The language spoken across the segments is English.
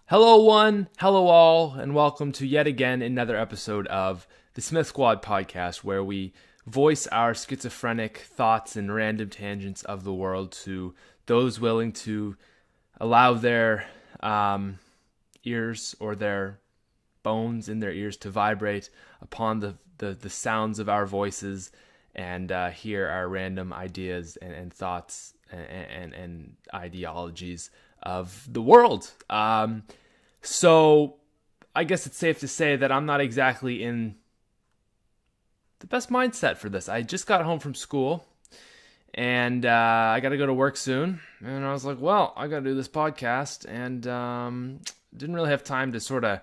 Hello one, hello all, and welcome to yet again another episode of the SmithSquad Podcast, where we voice our schizophrenic thoughts and random tangents of the world to those willing to allow their ears or their bones in their ears to vibrate upon the sounds of our voices and hear our random ideas and thoughts and ideologies of the world. So I guess it's safe to say that I'm not exactly in the best mindset for this. I just got home from school and I got to go to work soon. And I was like, well, I got to do this podcast, and didn't really have time to sort of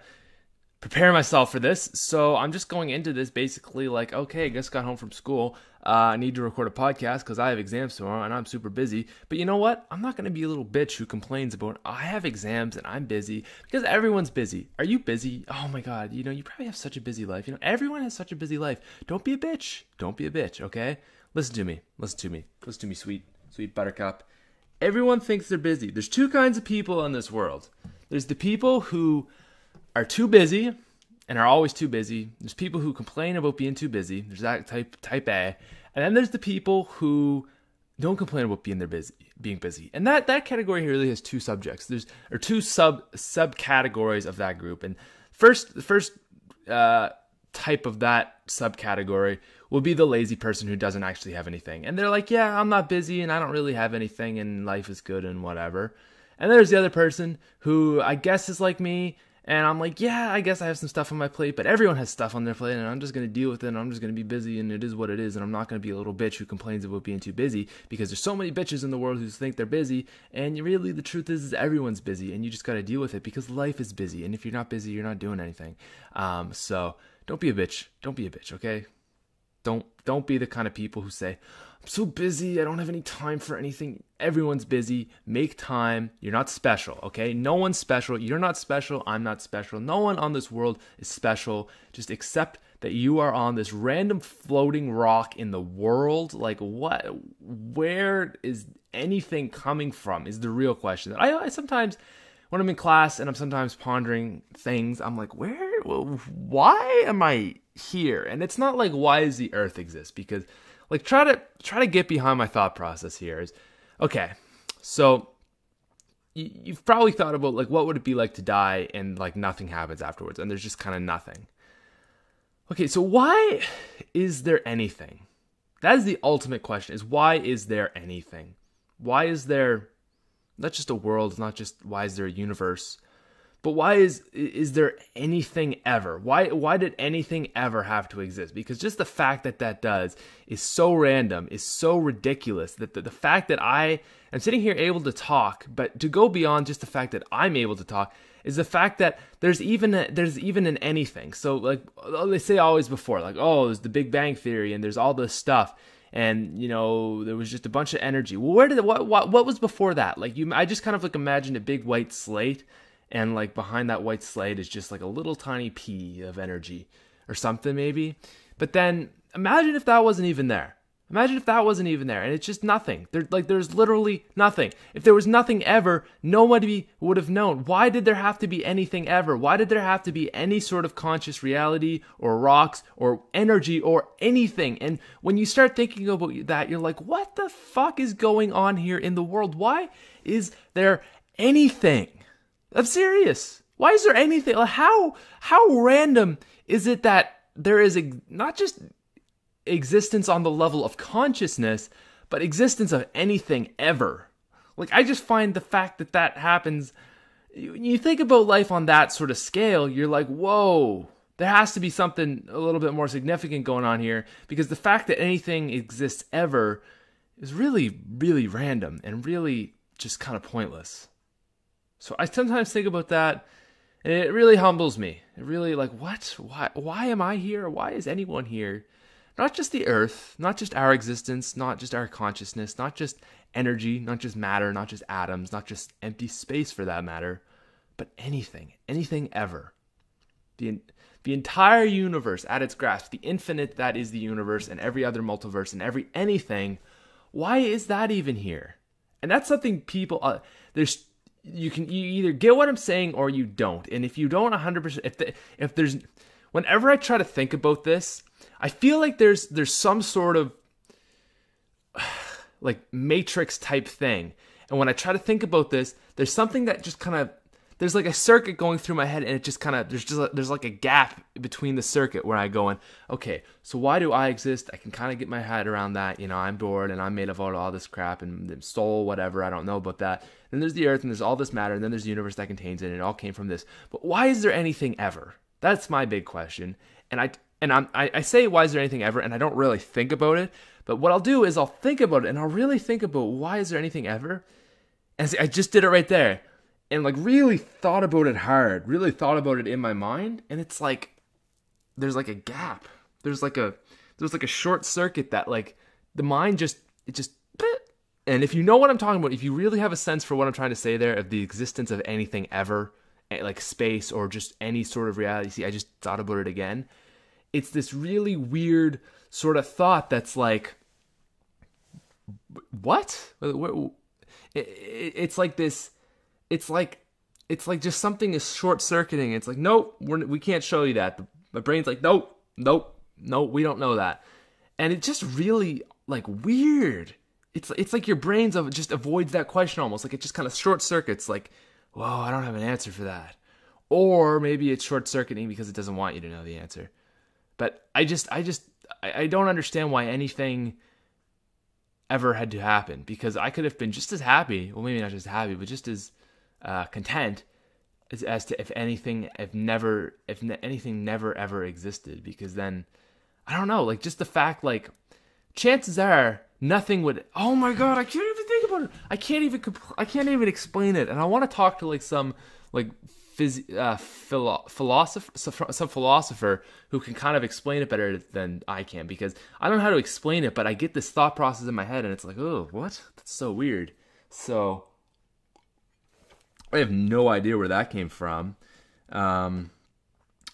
prepare myself for this. So I'm just going into this basically like, okay, I just got home from school. I need to record a podcast because I have exams tomorrow and I'm super busy. But you know what? I'm not going to be a little bitch who complains about, I have exams and I'm busy, because everyone's busy. Are you busy? Oh my God. You probably have such a busy life. Everyone has such a busy life. Don't be a bitch. Don't be a bitch. Okay. Listen to me, sweet buttercup. Everyone thinks they're busy. There's two kinds of people in this world. There's the people who are too busy and are always too busy. There's people who complain about being too busy. There's that type A. And then there's the people who don't complain about being busy. And that category here really has two subjects. There's two subcategories of that group. And the first type of that subcategory will be the lazy person who doesn't actually have anything. And they're like, yeah, I'm not busy and I don't really have anything and life is good and whatever. And there's the other person who I guess is like me. And I'm like, yeah, I guess I have some stuff on my plate, but everyone has stuff on their plate, and I'm just going to deal with it, and I'm just going to be busy, and it is what it is, and I'm not going to be a little bitch who complains about being too busy, because there's so many bitches in the world who think they're busy, and really the truth is everyone's busy, and you just got to deal with it, because life is busy, and if you're not busy, you're not doing anything. So don't be a bitch. Don't be a bitch, okay? Don't be the kind of people who say, I'm so busy, I don't have any time for anything. Everyone's busy. Make time. You're not special, okay? No one's special. You're not special. I'm not special. No one on this world is special. Just accept that you are on this random floating rock in the world. Like, what? Where is anything coming from is the real question. I sometimes, when I'm in class and I'm sometimes pondering things, I'm like, why am I here? And it's not like, why does the earth exist? Because like, try to get behind my thought process here is, okay, so you've probably thought about like, what would it be like to die and like nothing happens afterwards and there's just kind of nothing. Okay, so why is there anything? That is the ultimate question, is why is there anything? Why is there not just a world, not just why is there a universe, but why is there anything ever? Why did anything ever have to exist? Because just the fact that does is so random, is so ridiculous, that the fact that I am sitting here able to talk, but to go beyond just the fact that I'm able to talk, is the fact that there's even an anything. So like they say always before, like, oh, there's the Big Bang Theory and there's all this stuff. And, there was just a bunch of energy. Well, what was before that? Like I just kind of like imagined a big white slate, and like behind that white slate is just like a little tiny pea of energy or something maybe. But then imagine if that wasn't even there. Imagine if that wasn't even there and it's just nothing. There's literally nothing. If there was nothing ever, nobody would have known. Why did there have to be anything ever? Why did there have to be any sort of conscious reality or rocks or energy or anything? And when you start thinking about that, you're like, what the fuck is going on here in the world? Why is there anything? I'm serious. Why is there anything? Like how random is it that there is not just existence on the level of consciousness, but existence of anything ever? Like, I just find the fact that happens, you think about life on that sort of scale, you're like, whoa, there has to be something a little bit more significant going on here, because the fact that anything exists ever is really, really random and really just kind of pointless. So I sometimes think about that, and it really humbles me. It really, like, what? Why am I here? Why is anyone here? Not just the earth, not just our existence, not just our consciousness, not just energy, not just matter, not just atoms, not just empty space for that matter, but anything ever. The entire universe at its grasp, the infinite that is the universe and every other multiverse and every anything, why is that even here? And that's something people, you either get what I'm saying or you don't. And if you don't 100%, if there's, whenever I try to think about this, I feel like there's some sort of like matrix type thing. And when I try to think about this, there's something that just kind of, there's like a circuit going through my head, and it just kind of, there's like a gap between the circuit where I go in, okay, so why do I exist? I can kind of get my head around that. You know, I'm bored and I'm made of all this crap and the soul, whatever. I don't know about that. Then there's the earth and there's all this matter, and then there's the universe that contains it, and it all came from this. But why is there anything ever? That's my big question. And I say, why is there anything ever? And I don't really think about it. But what I'll do is I'll think about it, and I'll really think about, why is there anything ever? And see, I just did it right there. And like really thought about it hard, really thought about it in my mind. And it's like, there's like a gap. There's like a short circuit that like the mind just, and if you know what I'm talking about, if you really have a sense for what I'm trying to say there, of the existence of anything ever, like space or just any sort of reality. See, I just thought about it again. It's this really weird sort of thought that's like, what? It's like this, it's like just something is short-circuiting. It's like, nope, we can't show you that. My brain's like, nope, we don't know that. And it's just really like weird. It's like your brain just avoids that question almost. Like it just kind of short-circuits, like, whoa, I don't have an answer for that. Or maybe it's short-circuiting because it doesn't want you to know the answer. But I don't understand why anything ever had to happen, because I could have been just as happy, well, maybe not just happy, but just as content as to if anything never ever existed. Because then, I don't know, like just the fact, like chances are nothing would, oh my god, I can't even think about it, I can't even explain it. And I want to talk to like some like philosopher who can kind of explain it better than I can, because I don't know how to explain it, but I get this thought process in my head and it's like, oh, what? That's so weird. So I have no idea where that came from. I'm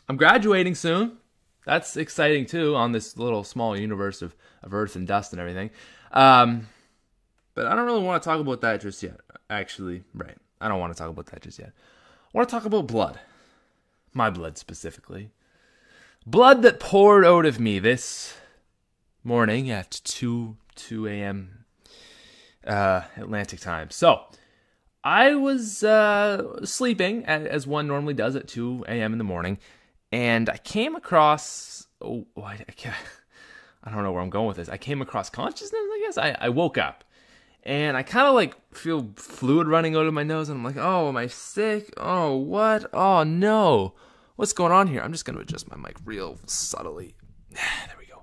graduating soon. That's exciting too, on this little small universe of earth and dust and everything. But I don't really want to talk about that just yet. Actually, right. I don't want to talk about that just yet. I want to talk about blood. My blood specifically. Blood that poured out of me this morning at 2 a.m. Atlantic time. So, I was sleeping, as one normally does at 2 a.m. in the morning, and I came across... I don't know where I'm going with this. I came across consciousness, I guess. I woke up. And I kind of like feel fluid running out of my nose, and I'm like, oh, am I sick? Oh, what? Oh, no. What's going on here? I'm just going to adjust my mic real subtly. There we go.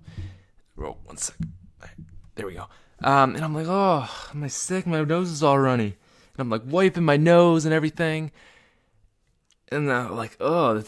Oh, 1 sec. Right, there we go. And I'm like, oh, am I sick? My nose is all runny. And I'm like wiping my nose and everything. And I'm like, and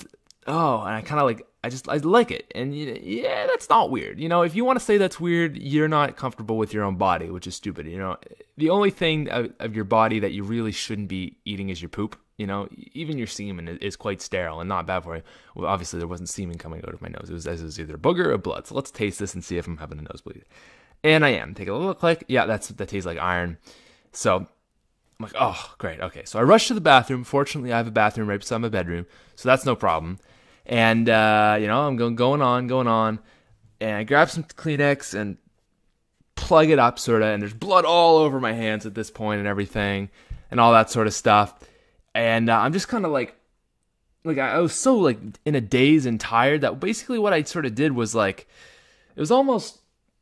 I kind of like, I like it. And yeah, that's not weird. You know, if you want to say that's weird, you're not comfortable with your own body, which is stupid. You know, the only thing of your body that you really shouldn't be eating is your poop. You know, even your semen is quite sterile and not bad for you. Well, obviously there wasn't semen coming out of my nose. It was either booger or blood. So let's taste this and see if I'm having a nosebleed. And I am. Take a little click. Yeah, that tastes like iron. So I'm like, oh, great. Okay. So I rush to the bathroom. Fortunately, I have a bathroom right beside my bedroom, so that's no problem. And, I'm going on, and I grab some Kleenex and plug it up, sort of, and there's blood all over my hands at this point and everything, and all that sort of stuff. And I'm just kind of like I was so, like, in a daze and tired that basically what I sort of did was, like, it was almost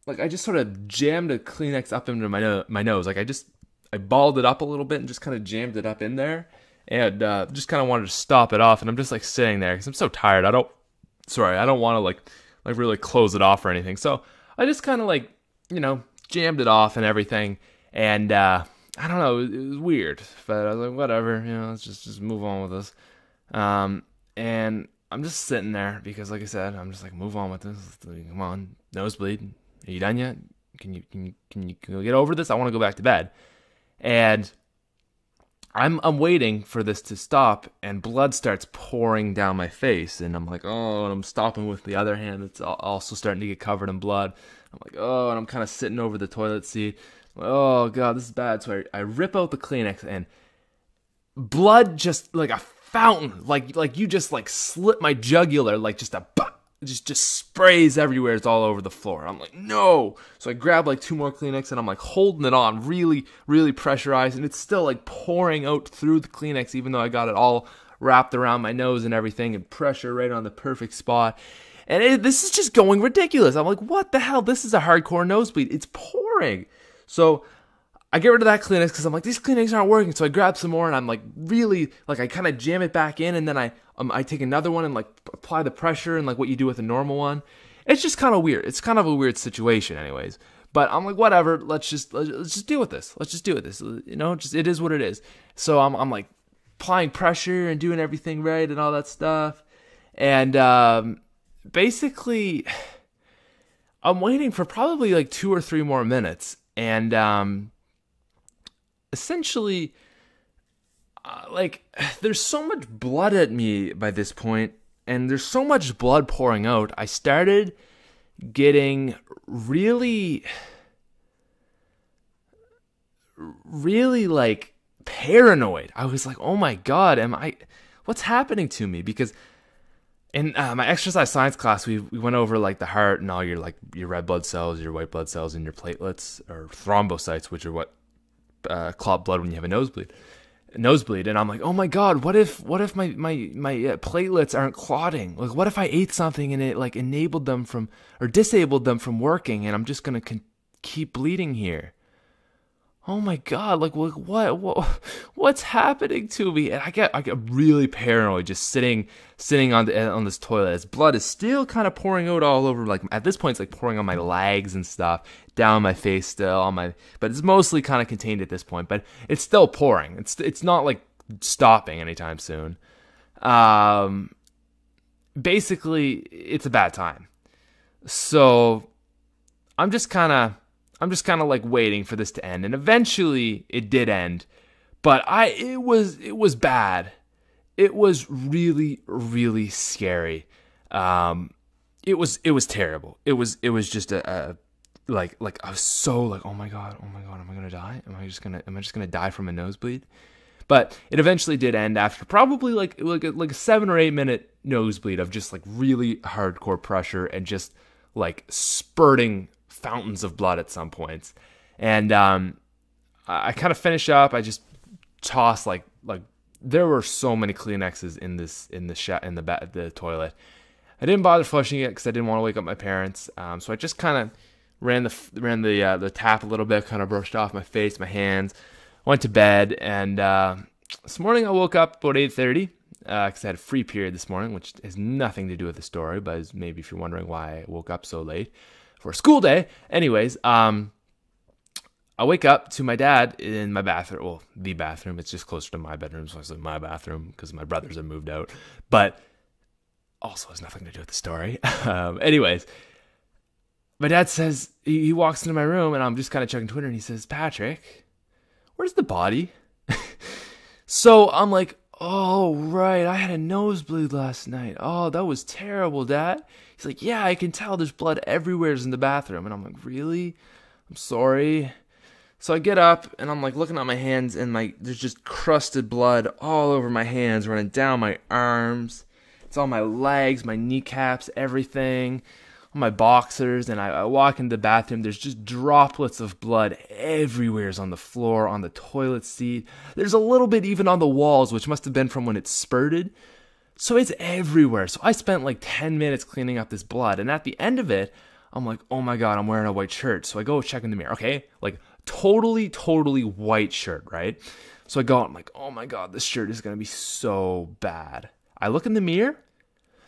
like I just sort of jammed a Kleenex up into my nose. Like, I balled it up a little bit and just kind of jammed it up in there. And just kind of wanted to stop it off, and I'm just like sitting there because I'm so tired. I don't want to like really close it off or anything. So I just kind of like, jammed it off and everything. And I don't know, it was weird, but I was like, whatever, let's just move on with this. And I'm just sitting there because, like I said, I'm just like, move on with this. Come on, nosebleed. Are you done yet? Can you get over this? I want to go back to bed. And I'm waiting for this to stop, and blood starts pouring down my face, and I'm like, oh, and I'm stopping with the other hand. It's also starting to get covered in blood. I'm like, oh, and I'm kind of sitting over the toilet seat. I'm like, oh, God, this is bad. So I rip out the Kleenex, and blood just like a fountain, like you just like slit my jugular, like just a just sprays everywhere. It's all over the floor. I'm like, no. So I grab like 2 more Kleenex and I'm like holding it on really, really pressurized, and it's still like pouring out through the Kleenex, even though I got it all wrapped around my nose and everything, and pressure right on the perfect spot. And this is just going ridiculous. I'm like, what the hell? This is a hardcore nosebleed. It's pouring. So I get rid of that Kleenex because I'm like, these Kleenex aren't working. So I grab some more and I'm like really, like I kind of jam it back in, and then I take another one and like apply the pressure and like what you do with a normal one. It's just kind of weird. It's kind of a weird situation anyways. But I'm like, whatever, let's just deal with this. Let's just deal with this. You know, just it is what it is. So I'm like applying pressure and doing everything right and all that stuff. And basically I'm waiting for probably like 2 or 3 more minutes. And essentially, like, there's so much blood at me by this point, and there's so much blood pouring out. I started getting really, really like paranoid. I was like, oh my God, what's happening to me? Because in my exercise science class, we went over like the heart and all your red blood cells, your white blood cells, and your platelets or thrombocytes, which are what clot blood when you have a nosebleed. And I'm like, oh my God, what if my platelets aren't clotting? Like, what if I ate something and it like enabled them from or disabled them from working, and I'm just gonna keep bleeding here? Oh my God, like what's happening to me? And I get really paranoid just sitting on this toilet as blood is still kind of pouring out all over. Like at this point, it's like pouring on my legs and stuff, down my face still, but it's mostly kind of contained at this point. But it's still pouring. It's not like stopping anytime soon. Basically, it's a bad time. So I'm just kind of like waiting for this to end, and eventually it did end. But it was bad. It was really, really scary. It was terrible. It was just like I was so like, oh my god, am I gonna die? Am I just gonna die from a nosebleed? But it eventually did end after probably like a 7 or 8 minute nosebleed of just like really hardcore pressure and just like spurting fountains of blood at some points. And I kind of finish up. I just toss like there were so many Kleenexes in the toilet. I didn't bother flushing it because I didn't want to wake up my parents. So I just kind of ran the tap a little bit, kind of brushed off my face, my hands, went to bed. And this morning I woke up about 8:30 because I had a free period this morning, which has nothing to do with the story, but maybe if you're wondering why I woke up so late for a school day. Anyways, I wake up to my dad in my bathroom. Well, the bathroom. It's just closer to my bedroom, so I say my bathroom because my brothers have moved out. But also has nothing to do with the story. Anyways, my dad says, he walks into my room, and I'm just kind of checking Twitter, and he says, Patrick, where's the body? So I'm like, oh, right, I had a nosebleed last night. Oh, that was terrible, Dad. He's like, yeah, I can tell there's blood everywhere in the bathroom. And I'm like, really? I'm sorry. So I get up, and I'm like looking at my hands, and there's just crusted blood all over my hands, running down my arms. It's on my legs, my kneecaps, everything, on my boxers. And I walk into the bathroom. There's just droplets of blood everywhere, on the floor, on the toilet seat. There's a little bit even on the walls, which must have been from when it spurted. So it's everywhere. So I spent like 10 minutes cleaning up this blood. And at the end of it, I'm like, oh my God, I'm wearing a white shirt. So I go check in the mirror. Okay, like totally white shirt, right? So I go, I'm like, oh my God, this shirt is going to be so bad. I look in the mirror,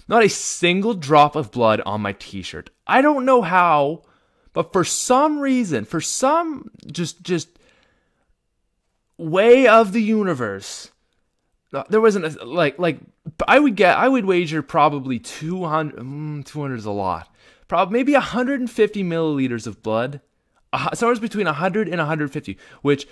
not a single drop of blood on my t-shirt. I don't know how, but for some reason, for some just way of the universe, there wasn't like I would wager probably 200 is a lot. Probably maybe 150 milliliters of blood. Somewhere between 100 and 150, which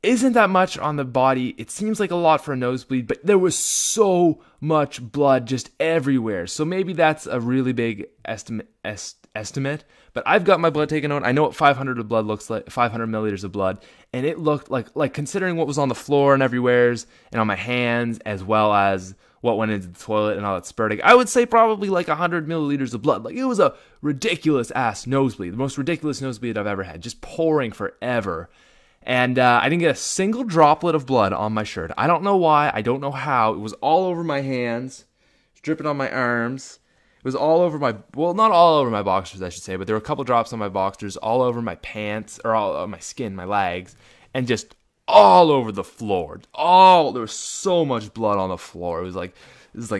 isn't that much on the body. It seems like a lot for a nosebleed, but there was so much blood just everywhere. So maybe that's a really big estimate. But I've got my blood taken out. I know what 500 of blood looks like, 500 milliliters of blood, and it looked like considering what was on the floor and everywheres and on my hands, as well as what went into the toilet and all that spurting, I would say probably like 100 milliliters of blood. Like, it was a ridiculous ass nosebleed, the most ridiculous nosebleed I've ever had, just pouring forever. And I didn't get a single droplet of blood on my shirt. I don't know why. I don't know how. It was all over my hands, dripping on my arms. It was all over my, well, not all over my boxers, I should say, but there were a couple drops on my boxers, all over my pants, or all on my skin, my legs, and just all over the floor. There was so much blood on the floor. It was like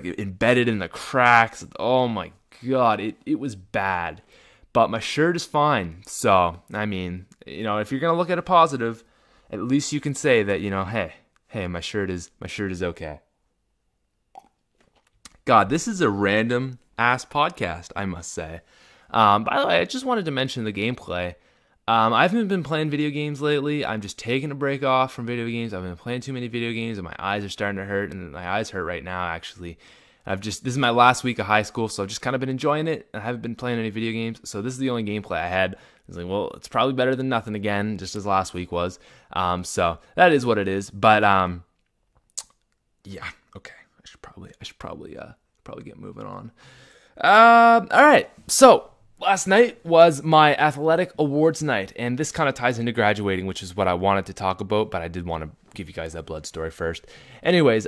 embedded in the cracks. Oh my God, it was bad. But my shirt is fine. So, I mean, if you're going to look at it positive, at least you can say that, hey, my shirt is okay. God, this is a random ass podcast, I must say. By the way, I just wanted to mention the gameplay. I haven't been playing video games lately. I'm just taking a break off from video games. I've been playing too many video games, and my eyes are starting to hurt, and my eyes hurt right now, actually. This is my last week of high school, so I've just kind of been enjoying it. I haven't been playing any video games, so this is the only gameplay I had. I was like, well, it's probably better than nothing again, just as last week was. So that is what it is. But yeah, okay. I should probably get moving on. All right. So last night was my athletic awards night, and this kind of ties into graduating, which is what I wanted to talk about, but I did want to give you guys that blood story first. Anyways,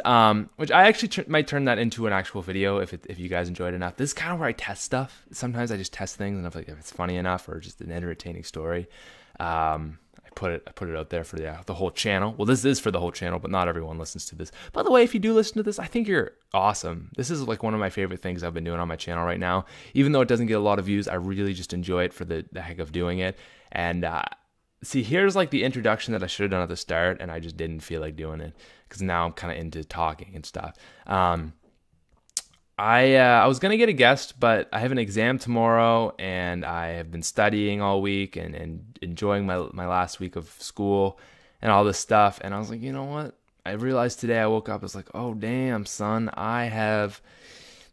which I actually might turn that into an actual video if you guys enjoyed it enough. This is kind of where I test stuff. Sometimes I just test things, and if it's funny enough or just an entertaining story, I put it out there for the whole channel. Well, this is for the whole channel, but not everyone listens to this. By the way, if you do listen to this, I think you're awesome. This is like one of my favorite things I've been doing on my channel right now. Even though it doesn't get a lot of views, I really just enjoy it for the heck of doing it. And see, here's like the introduction that I should have done at the start, and I just didn't feel like doing it because now I'm kind of into talking and stuff. I was going to get a guest, but I have an exam tomorrow, and I have been studying all week and enjoying my last week of school and all this stuff. And I was like, you know what? I realized today I woke up, I was like, oh, damn, son, I have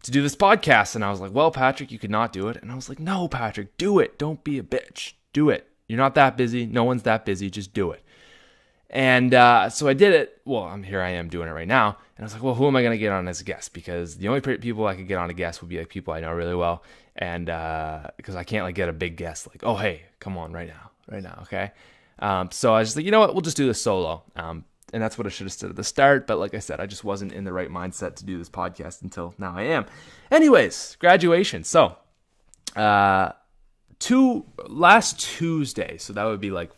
to do this podcast. And I was like, well, Patrick, you could not do it. And I was like, no, Patrick, do it. Don't be a bitch. Do it. You're not that busy. No one's that busy. Just do it. And so I did it. Well, here I am doing it right now. And I was like, well, who am I going to get on as a guest? Because the only people I could get on a guest would be like people I know really well. And because I can't like get a big guest like, oh, hey, come on right now. Okay. So I was just like, you know what? We'll just do this solo. And that's what I should have said at the start. But like I said, I just wasn't in the right mindset to do this podcast until now I am. Anyways, graduation. So last Tuesday, so that would be like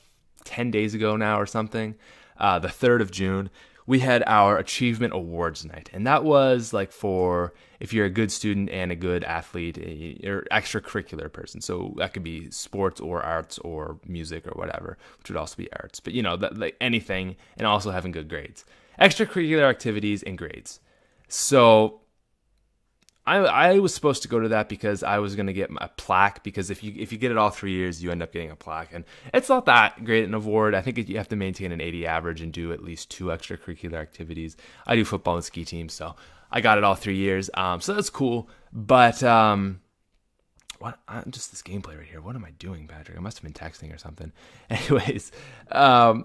10 days ago now or something, the 3rd of June, we had our Achievement Awards night. And that was like for if you're a good student and a good athlete or extracurricular person. So that could be sports or arts or music or whatever, which would also be arts. But that, like anything, and also having good grades. Extracurricular activities and grades. So I was supposed to go to that because I was going to get a plaque, because if you get it all 3 years, you end up getting a plaque. And it's not that great an award. I think you have to maintain an 80 average and do at least 2 extracurricular activities. I do football and ski teams, so I got it all 3 years. So that's cool. But what? I'm just this gameplay right here. What am I doing, Patrick? I must have been texting or something. Anyways,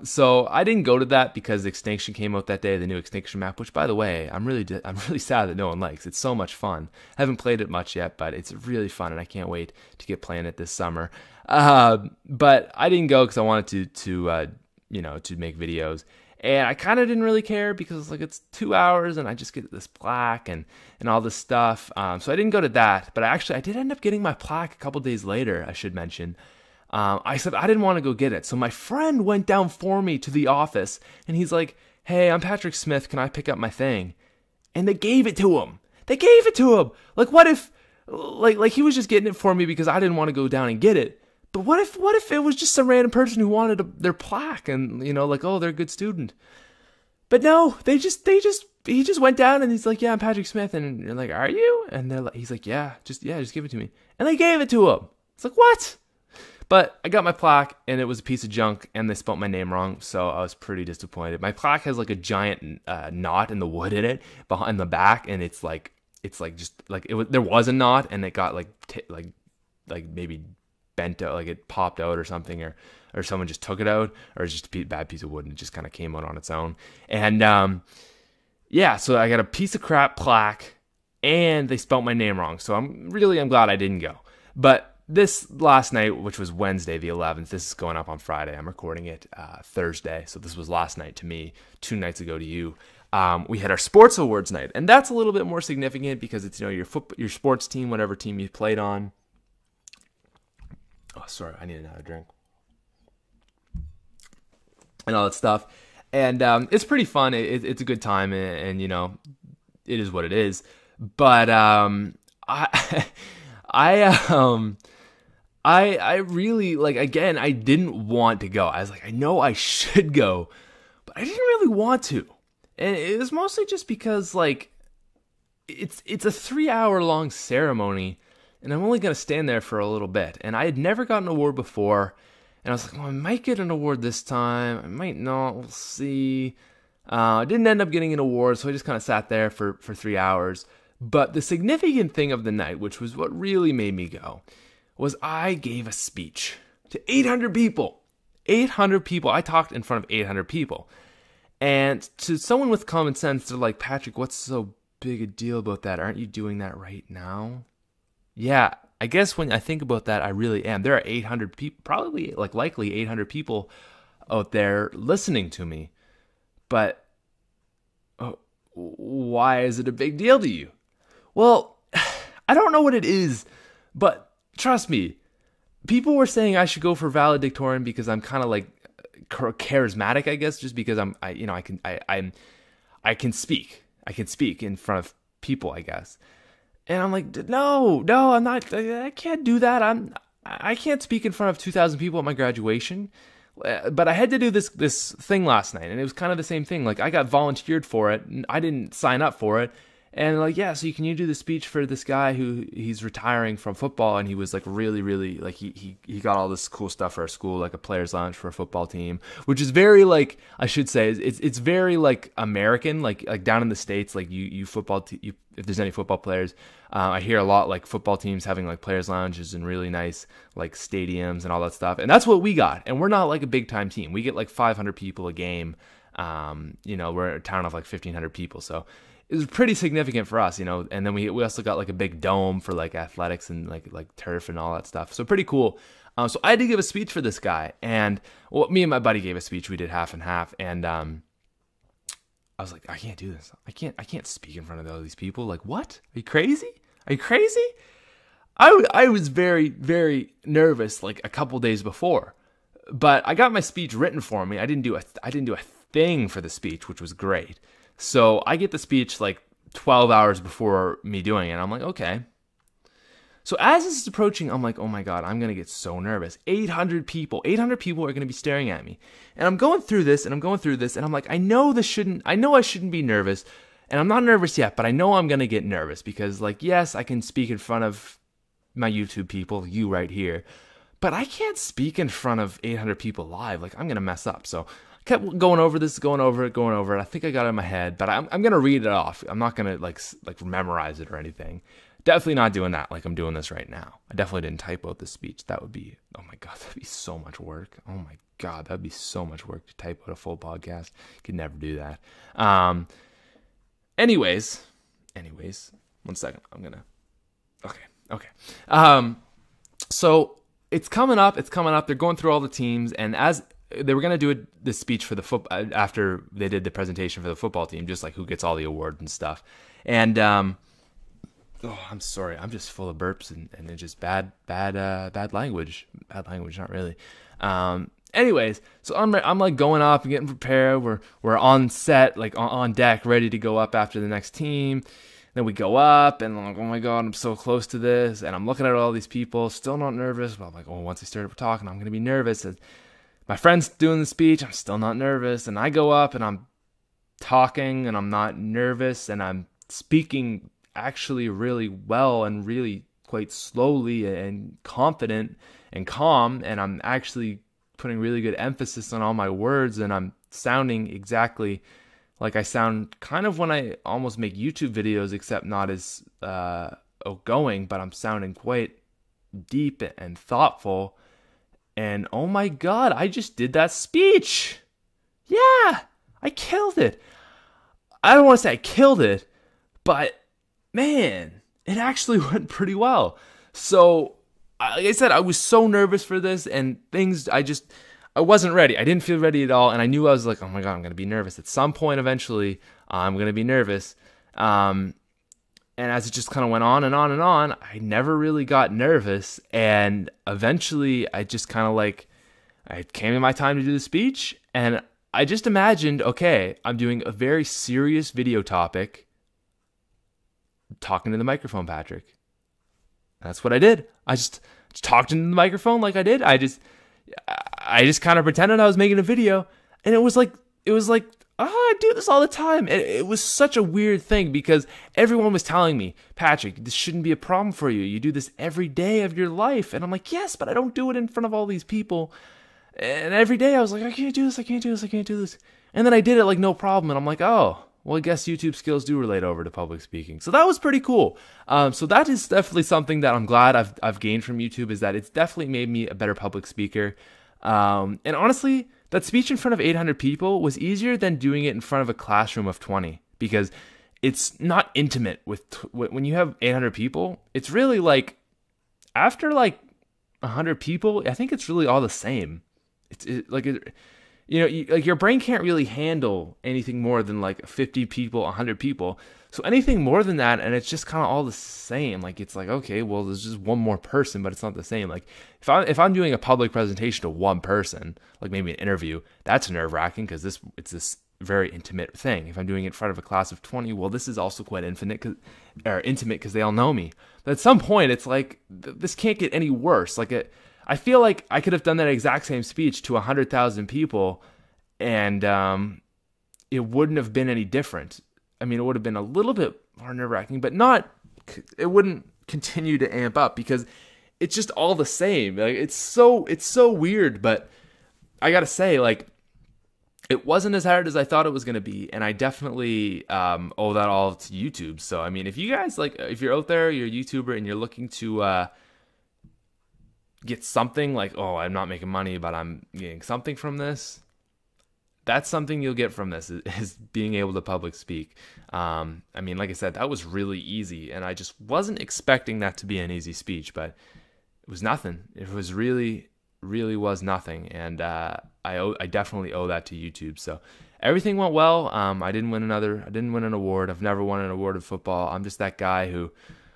so I didn't go to that because Extinction came out that day, the new Extinction map, which, by the way, I'm really sad that no one likes. It's so much fun. I haven't played it much yet, but it's really fun, and I can't wait to get playing it this summer. But I didn't go because I wanted to make videos. And I kind of didn't really care because it's 2 hours and I just get this plaque and all this stuff. So I didn't go to that. But I did end up getting my plaque a couple days later, I should mention. I said I didn't want to go get it. So my friend went down for me to the office and he's like, hey, I'm Patrick Smith. Can I pick up my thing? And they gave it to him. Like, what if, like he was just getting it for me because I didn't want to go down and get it. But what if it was just some random person who wanted their plaque and, oh, they're a good student. But no, he just went down and he's like, yeah, I'm Patrick Smith. And you're like, are you? And he's like, yeah, just give it to me. And they gave it to him. It's like, what? But I got my plaque, and it was a piece of junk, and they spelled my name wrong, so I was pretty disappointed. My plaque has like a giant knot in the wood in it behind the back, and it's like just like there was a knot, and it got like maybe bent out, like it popped out or something, or someone just took it out, or it's just a bad piece of wood and it just kind of came out on its own. And yeah, so I got a piece of crap plaque, and they spelt my name wrong. So I'm glad I didn't go. But this last night, which was Wednesday the 11th, this is going up on Friday. I'm recording it Thursday, so this was last night to me, 2 nights ago to you. We had our sports awards night, and that's a little bit more significant because it's your sports team, whatever team you played on. Oh, sorry, I need another drink. And all that stuff. And it's pretty fun. It's a good time, and it is what it is. But I really, like, again, I didn't want to go. I was like, I know I should go, but I didn't really want to. And it was mostly just because, like, it's a 3-hour long ceremony, and I'm only going to stand there for a little bit. And I had never gotten an award before, and I was like, well, I might get an award this time. I might not. We'll see. I didn't end up getting an award, so I just kind of sat there for 3 hours. But the significant thing of the night, which was what really made me go, was I gave a speech to 800 people. 800 people. I talked in front of 800 people. And to someone with common sense, they're like, Patrick, what's so big a deal about that? Aren't you doing that right now? Yeah, I guess when I think about that, I really am. There are 800 people, probably likely 800 people out there listening to me. But why is it a big deal to you? Well, I don't know what it is, but trust me, people were saying I should go for valedictorian because I'm kind of like charismatic, I guess, just because I can speak. I can speak in front of people, I guess. And I'm like, no, I'm not. I can't do that. I can't speak in front of 2,000 people at my graduation. But I had to do this thing last night, and it was kind of the same thing. Like, I got volunteered for it, and I didn't sign up for it. And like, yeah, so can you do the speech for this guy who he's retiring from football, and he was like really, really, like he got all this cool stuff for our school, like a player's lounge for a football team, which is very, like, I should say, it's very like American, like down in the States, like you football if there's any football players, I hear a lot like football teams having like players lounges and really nice like stadiums and all that stuff, and that's what we got. And we're not like a big time team. We get like 500 people a game. We're a town of like 1,500 people, so it was pretty significant for us, and then we also got like a big dome for like athletics and like turf and all that stuff. So pretty cool. So I had to give a speech for this guy, and me and my buddy gave a speech. We did half and half, and I was like, I can't do this. I can't speak in front of all these people. Like, what? Are you crazy? I was very, very nervous like a couple days before, but I got my speech written for me. I didn't do a thing for the speech, which was great. So I get the speech like 12 hours before me doing it. I'm like, okay. So as this is approaching, I'm like, oh my God, I'm going to get so nervous. 800 people are going to be staring at me. And I'm going through this and I'm like, I know I shouldn't be nervous. And I'm not nervous yet, but I know I'm going to get nervous because, like, yes, I can speak in front of my YouTube people, you right here, but I can't speak in front of 800 people live. Like, I'm going to mess up. So kept going over it. I think I got it in my head, but I'm going to read it off. I'm not going to like memorize it or anything. Definitely not doing that like I'm doing this right now. I definitely didn't type out the speech. That would be, oh my God, that'd be so much work. Oh my God, that'd be so much work to type out a full podcast. Could never do that. Anyways, 1 second. Okay. So it's coming up. They're going through all the teams, and as they were going to do this speech for the football after they did the presentation for the football team, just like who gets all the awards and stuff. And I'm sorry, I'm just full of burps and just bad language. Bad language, not really. Anyways, so I'm like going up and getting prepared. We're on set, like on deck, ready to go up after the next team. Then we go up, and I'm like, oh my God, I'm so close to this. And I'm looking at all these people, still not nervous. But I'm like, oh, once they start talking, I'm gonna be nervous. And my friend's doing the speech, I'm still not nervous. And I go up and I'm talking and I'm not nervous and I'm speaking actually really well and really quite slowly and confident and calm, and I'm actually putting really good emphasis on all my words, and I'm sounding exactly like I sound kind of when I almost make YouTube videos, except not as outgoing, but I'm sounding quite deep and thoughtful. And oh my God, I just did that speech. Yeah, I killed it. I don't want to say I killed it, but man, it actually went pretty well. So, like I said, I was so nervous for this, and I wasn't ready. I didn't feel ready at all, and I knew I was like, oh my God, I'm going to be nervous. At some point, eventually, I'm going to be nervous. And as it just kind of went on and on and on, I never really got nervous. And eventually, I just kind of it came to my time to do the speech, and I just imagined, okay, I'm doing a very serious video topic, talking to the microphone, Patrick. That's what I did. I just talked into the microphone like I did. I just kind of pretended I was making a video, and it was like, I do this all the time. It was such a weird thing because everyone was telling me, Patrick, this shouldn't be a problem for you. You do this every day of your life. And I'm like, yes, but I don't do it in front of all these people. And every day I was like, I can't do this. And then I did it like no problem. And I'm like, oh, well, I guess YouTube skills do relate over to public speaking. So that was pretty cool. So that is definitely something that I'm glad I've gained from YouTube, is that it's definitely made me a better public speaker. And honestly, that speech in front of 800 people was easier than doing it in front of a classroom of 20, because it's not intimate when you have 800 people. It's really like after like 100 people, I think it's really all the same. Your brain can't really handle anything more than like 50 people, 100 people. So anything more than that, and it's just kind of all the same. Like, it's like, okay, well, there's just one more person, but it's not the same. Like, if I'm doing a public presentation to one person, like maybe an interview, that's nerve-wracking because it's this very intimate thing. If I'm doing it in front of a class of 20, well, this is also quite intimate because they all know me. But at some point, it's like, this can't get any worse. I feel like I could have done that exact same speech to 100,000 people, and it wouldn't have been any different. I mean, it would have been a little bit more nerve-wracking, but it wouldn't continue to amp up because it's just all the same. Like, it's so weird, but I gotta say, like, it wasn't as hard as I thought it was gonna be, and I definitely owe that all to YouTube. So, I mean, if you guys, like, if you're out there, you're a YouTuber, and you're looking to get something, like, oh, I'm not making money, but I'm getting something from this, that's something you'll get from this, is being able to public speak. I mean, like I said, that was really easy, and I just wasn't expecting that to be an easy speech, but it was nothing. It was really, really was nothing, and I definitely owe that to YouTube. So everything went well. I didn't win an award. I've never won an award in football. I'm just that guy who,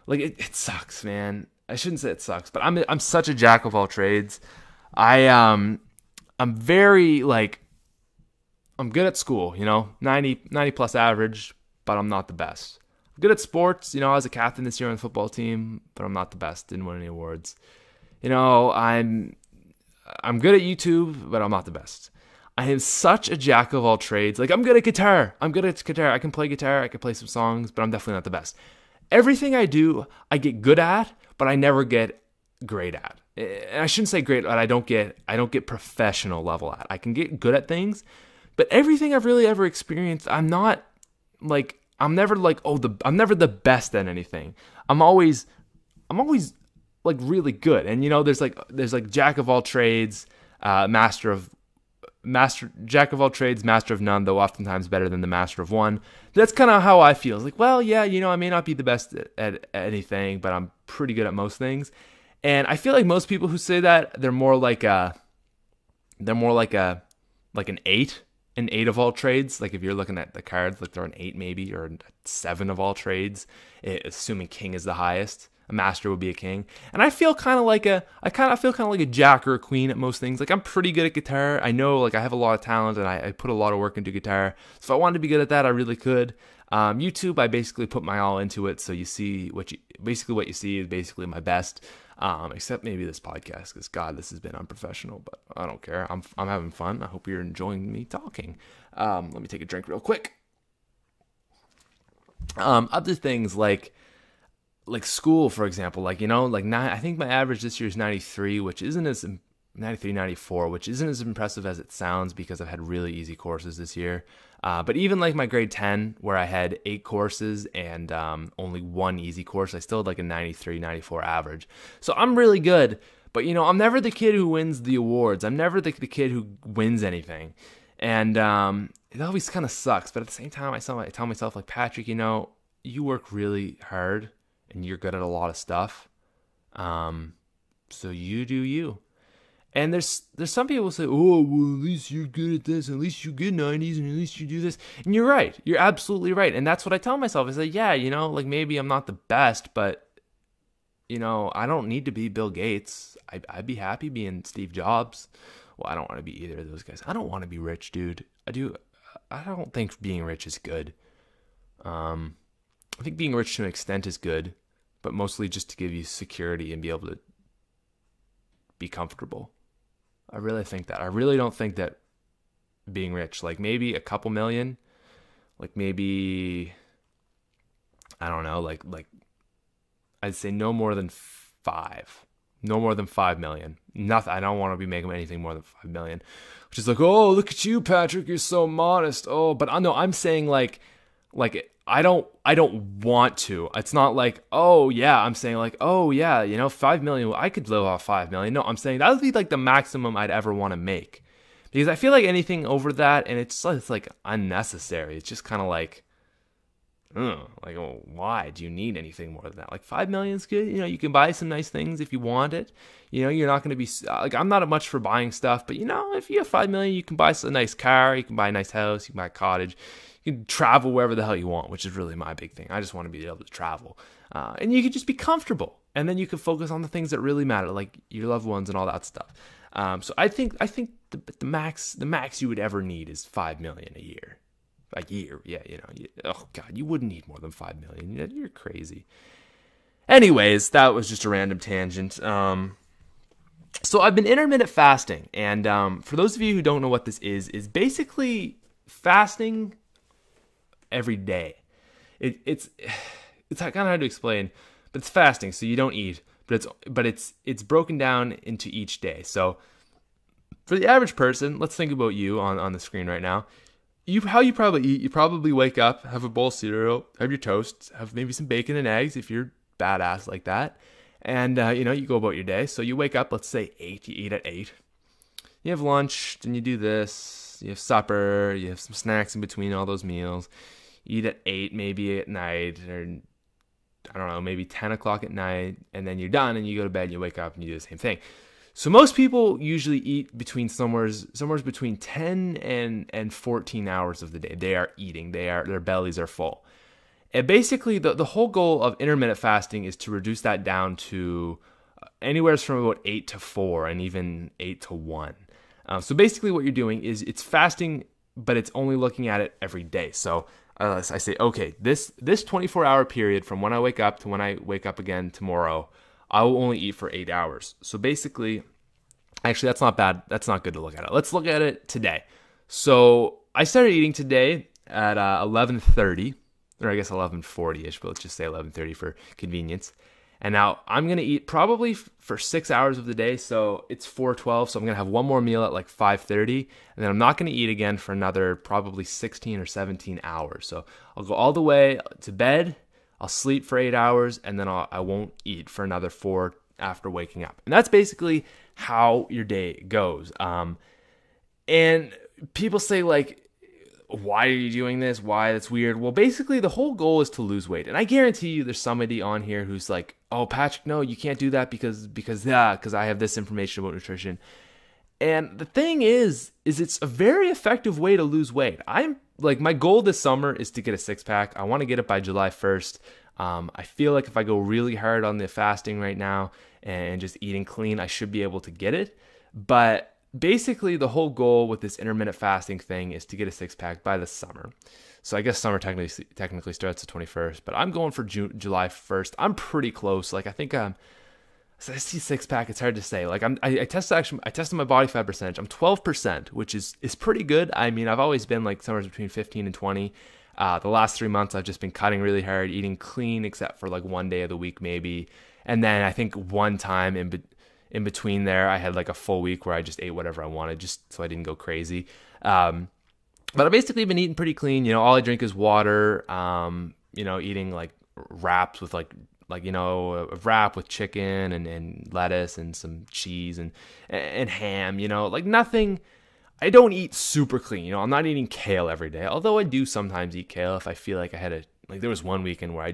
like, it sucks, man. I shouldn't say it sucks, but I'm such a jack of all trades. I'm very, like, I'm good at school, 90 plus average, but I'm not the best. I'm good at sports. I was a captain this year on the football team, but I'm not the best. Didn't win any awards. I'm good at YouTube, but I'm not the best. I am such a jack of all trades. Like, I'm good at guitar. I can play guitar. I can play some songs, but I'm definitely not the best. Everything I do, I get good at, but I never get great at. And I shouldn't say great, but I don't get professional level at. I can get good at things, but everything I've really ever experienced, I'm never like, I'm never the best at anything. I'm always like really good. And there's like jack of all trades, master of none, though oftentimes better than the master of one. That's kind of how I feel. It's like, well, yeah, I may not be the best at anything, but I'm pretty good at most things. And I feel like most people who say that, they're more like an 8 of all trades. Like, if you're looking at the cards, like, they're an 8 maybe, or a 7 of all trades, assuming king is the highest. A master would be a king. And I feel kind of like a jack or a queen at most things. Like, I'm pretty good at guitar. I know, like, I have a lot of talent, and I put a lot of work into guitar. So if I wanted to be good at that, I really could. YouTube, I basically put my all into it. So you see what you see is basically my best. Except maybe this podcast, because God, this has been unprofessional, but I don't care. I'm having fun. I hope you're enjoying me talking. Let me take a drink real quick. Other things, like, like school, for example, like, like I think my average this year is 93, which isn't as 93, 94, which isn't as impressive as it sounds because I've had really easy courses this year. But even like my grade 10, where I had 8 courses and only 1 easy course, I still had like a 93, 94 average. So I'm really good. But, I'm never the kid who wins the awards. I'm never the kid who wins anything. And it always kind of sucks. But at the same time, I tell myself, like, Patrick, you work really hard and you're good at a lot of stuff. So you do you. And there's some people who say, oh, well, at least you're good at this, at least you get 90s, and at least you do this. And you're right. You're absolutely right. And that's what I tell myself. I say, yeah, like maybe I'm not the best, but, I don't need to be Bill Gates. I'd be happy being Steve Jobs. Well, I don't want to be either of those guys. I don't want to be rich, dude. I don't think being rich is good. I think being rich to an extent is good, but mostly just to give you security and be able to be comfortable. I really think that. I really don't think that being rich, like maybe a couple million, like maybe, I don't know, like I'd say no more than 5 million. Nothing. I don't want to be making anything more than 5 million, which is like, oh, look at you, Patrick, you're so modest. Oh, but I'm saying like I don't want to. It's not like, oh yeah, I'm saying like, oh yeah, 5 million, I could live off 5 million. No, I'm saying that would be like the maximum I'd ever want to make. Because I feel like anything over that, and it's like unnecessary. It's just kind of like, oh, why do you need anything more than that? Like 5 million is good. You can buy some nice things if you want it. You're not going to be like, I'm not much for buying stuff, but if you have 5 million, you can buy a nice car, you can buy a nice house, you can buy a cottage, you can travel wherever the hell you want, which is really my big thing. I just want to be able to travel, and you can just be comfortable, and then you can focus on the things that really matter, like your loved ones and all that stuff. So I think the max you would ever need is 5 million a year. A year, yeah, oh God, you wouldn't need more than 5 million. You're crazy. Anyways, that was just a random tangent. So I've been intermittent fasting, and for those of you who don't know what this is basically fasting every day. It's kind of hard to explain, but it's fasting, so you don't eat, but it's broken down into each day. So for the average person, let's think about you on the screen right now. How you probably eat, you probably wake up, have a bowl of cereal, have your toast, have maybe some bacon and eggs if you're badass like that. And, you go about your day. So you wake up, let's say 8, you eat at 8. You have lunch, then you do this, you have supper, you have some snacks in between all those meals. You eat at 8, maybe at night, or I don't know, maybe 10 o'clock at night, and then you're done and you go to bed and you wake up and you do the same thing. So most people usually eat between somewhere between 10 and 14 hours of the day. They are eating. Their bellies are full. And basically, the whole goal of intermittent fasting is to reduce that down to anywhere from about 8 to 4 and even 8 to 1. So basically what you're doing is it's fasting, but it's only looking at it every day. So I say, okay, this 24-hour period from when I wake up to when I wake up again tomorrow, I will only eat for 8 hours. So basically, actually, that's not bad. That's not good to look at it. Let's look at it today. So I started eating today at 11:30, or I guess 11:40-ish, but let's just say 11:30 for convenience. And now I'm going to eat probably for 6 hours of the day. So it's 4:12. So I'm going to have one more meal at like 5:30. And then I'm not going to eat again for another probably 16 or 17 hours. So I'll go all the way to bed. I'll sleep for 8 hours, and then I won't eat for another 4 after waking up. And that's basically how your day goes. And people say, like, why are you doing this? Why? That's weird. Well, basically, the whole goal is to lose weight. And I guarantee you there's somebody on here who's like, oh, Patrick, no, you can't do that because I have this information about nutrition. And the thing is it's a very effective way to lose weight. I'm like, my goal this summer is to get a 6-pack. I want to get it by July 1st. I feel like if I go really hard on the fasting right now and just eating clean, I should be able to get it. But basically, the whole goal with this intermittent fasting thing is to get a 6-pack by the summer. So I guess summer technically starts the 21st, but I'm going for July 1st. I'm pretty close. Like, I think I see 6-pack. It's hard to say. Like, I tested my body fat percentage. I'm 12%, which is pretty good. I mean, I've always been like somewhere between 15 and 20. The last 3 months, I've just been cutting really hard, eating clean, except for like one day of the week maybe. And then I think one time in between there, I had like a full week where I just ate whatever I wanted, just so I didn't go crazy. But I've basically been eating pretty clean. All I drink is water. Eating like wraps with like a wrap with chicken and lettuce and some cheese and ham. Like nothing. I don't eat super clean. I'm not eating kale every day, although I do sometimes eat kale if I feel like I had there was one weekend where I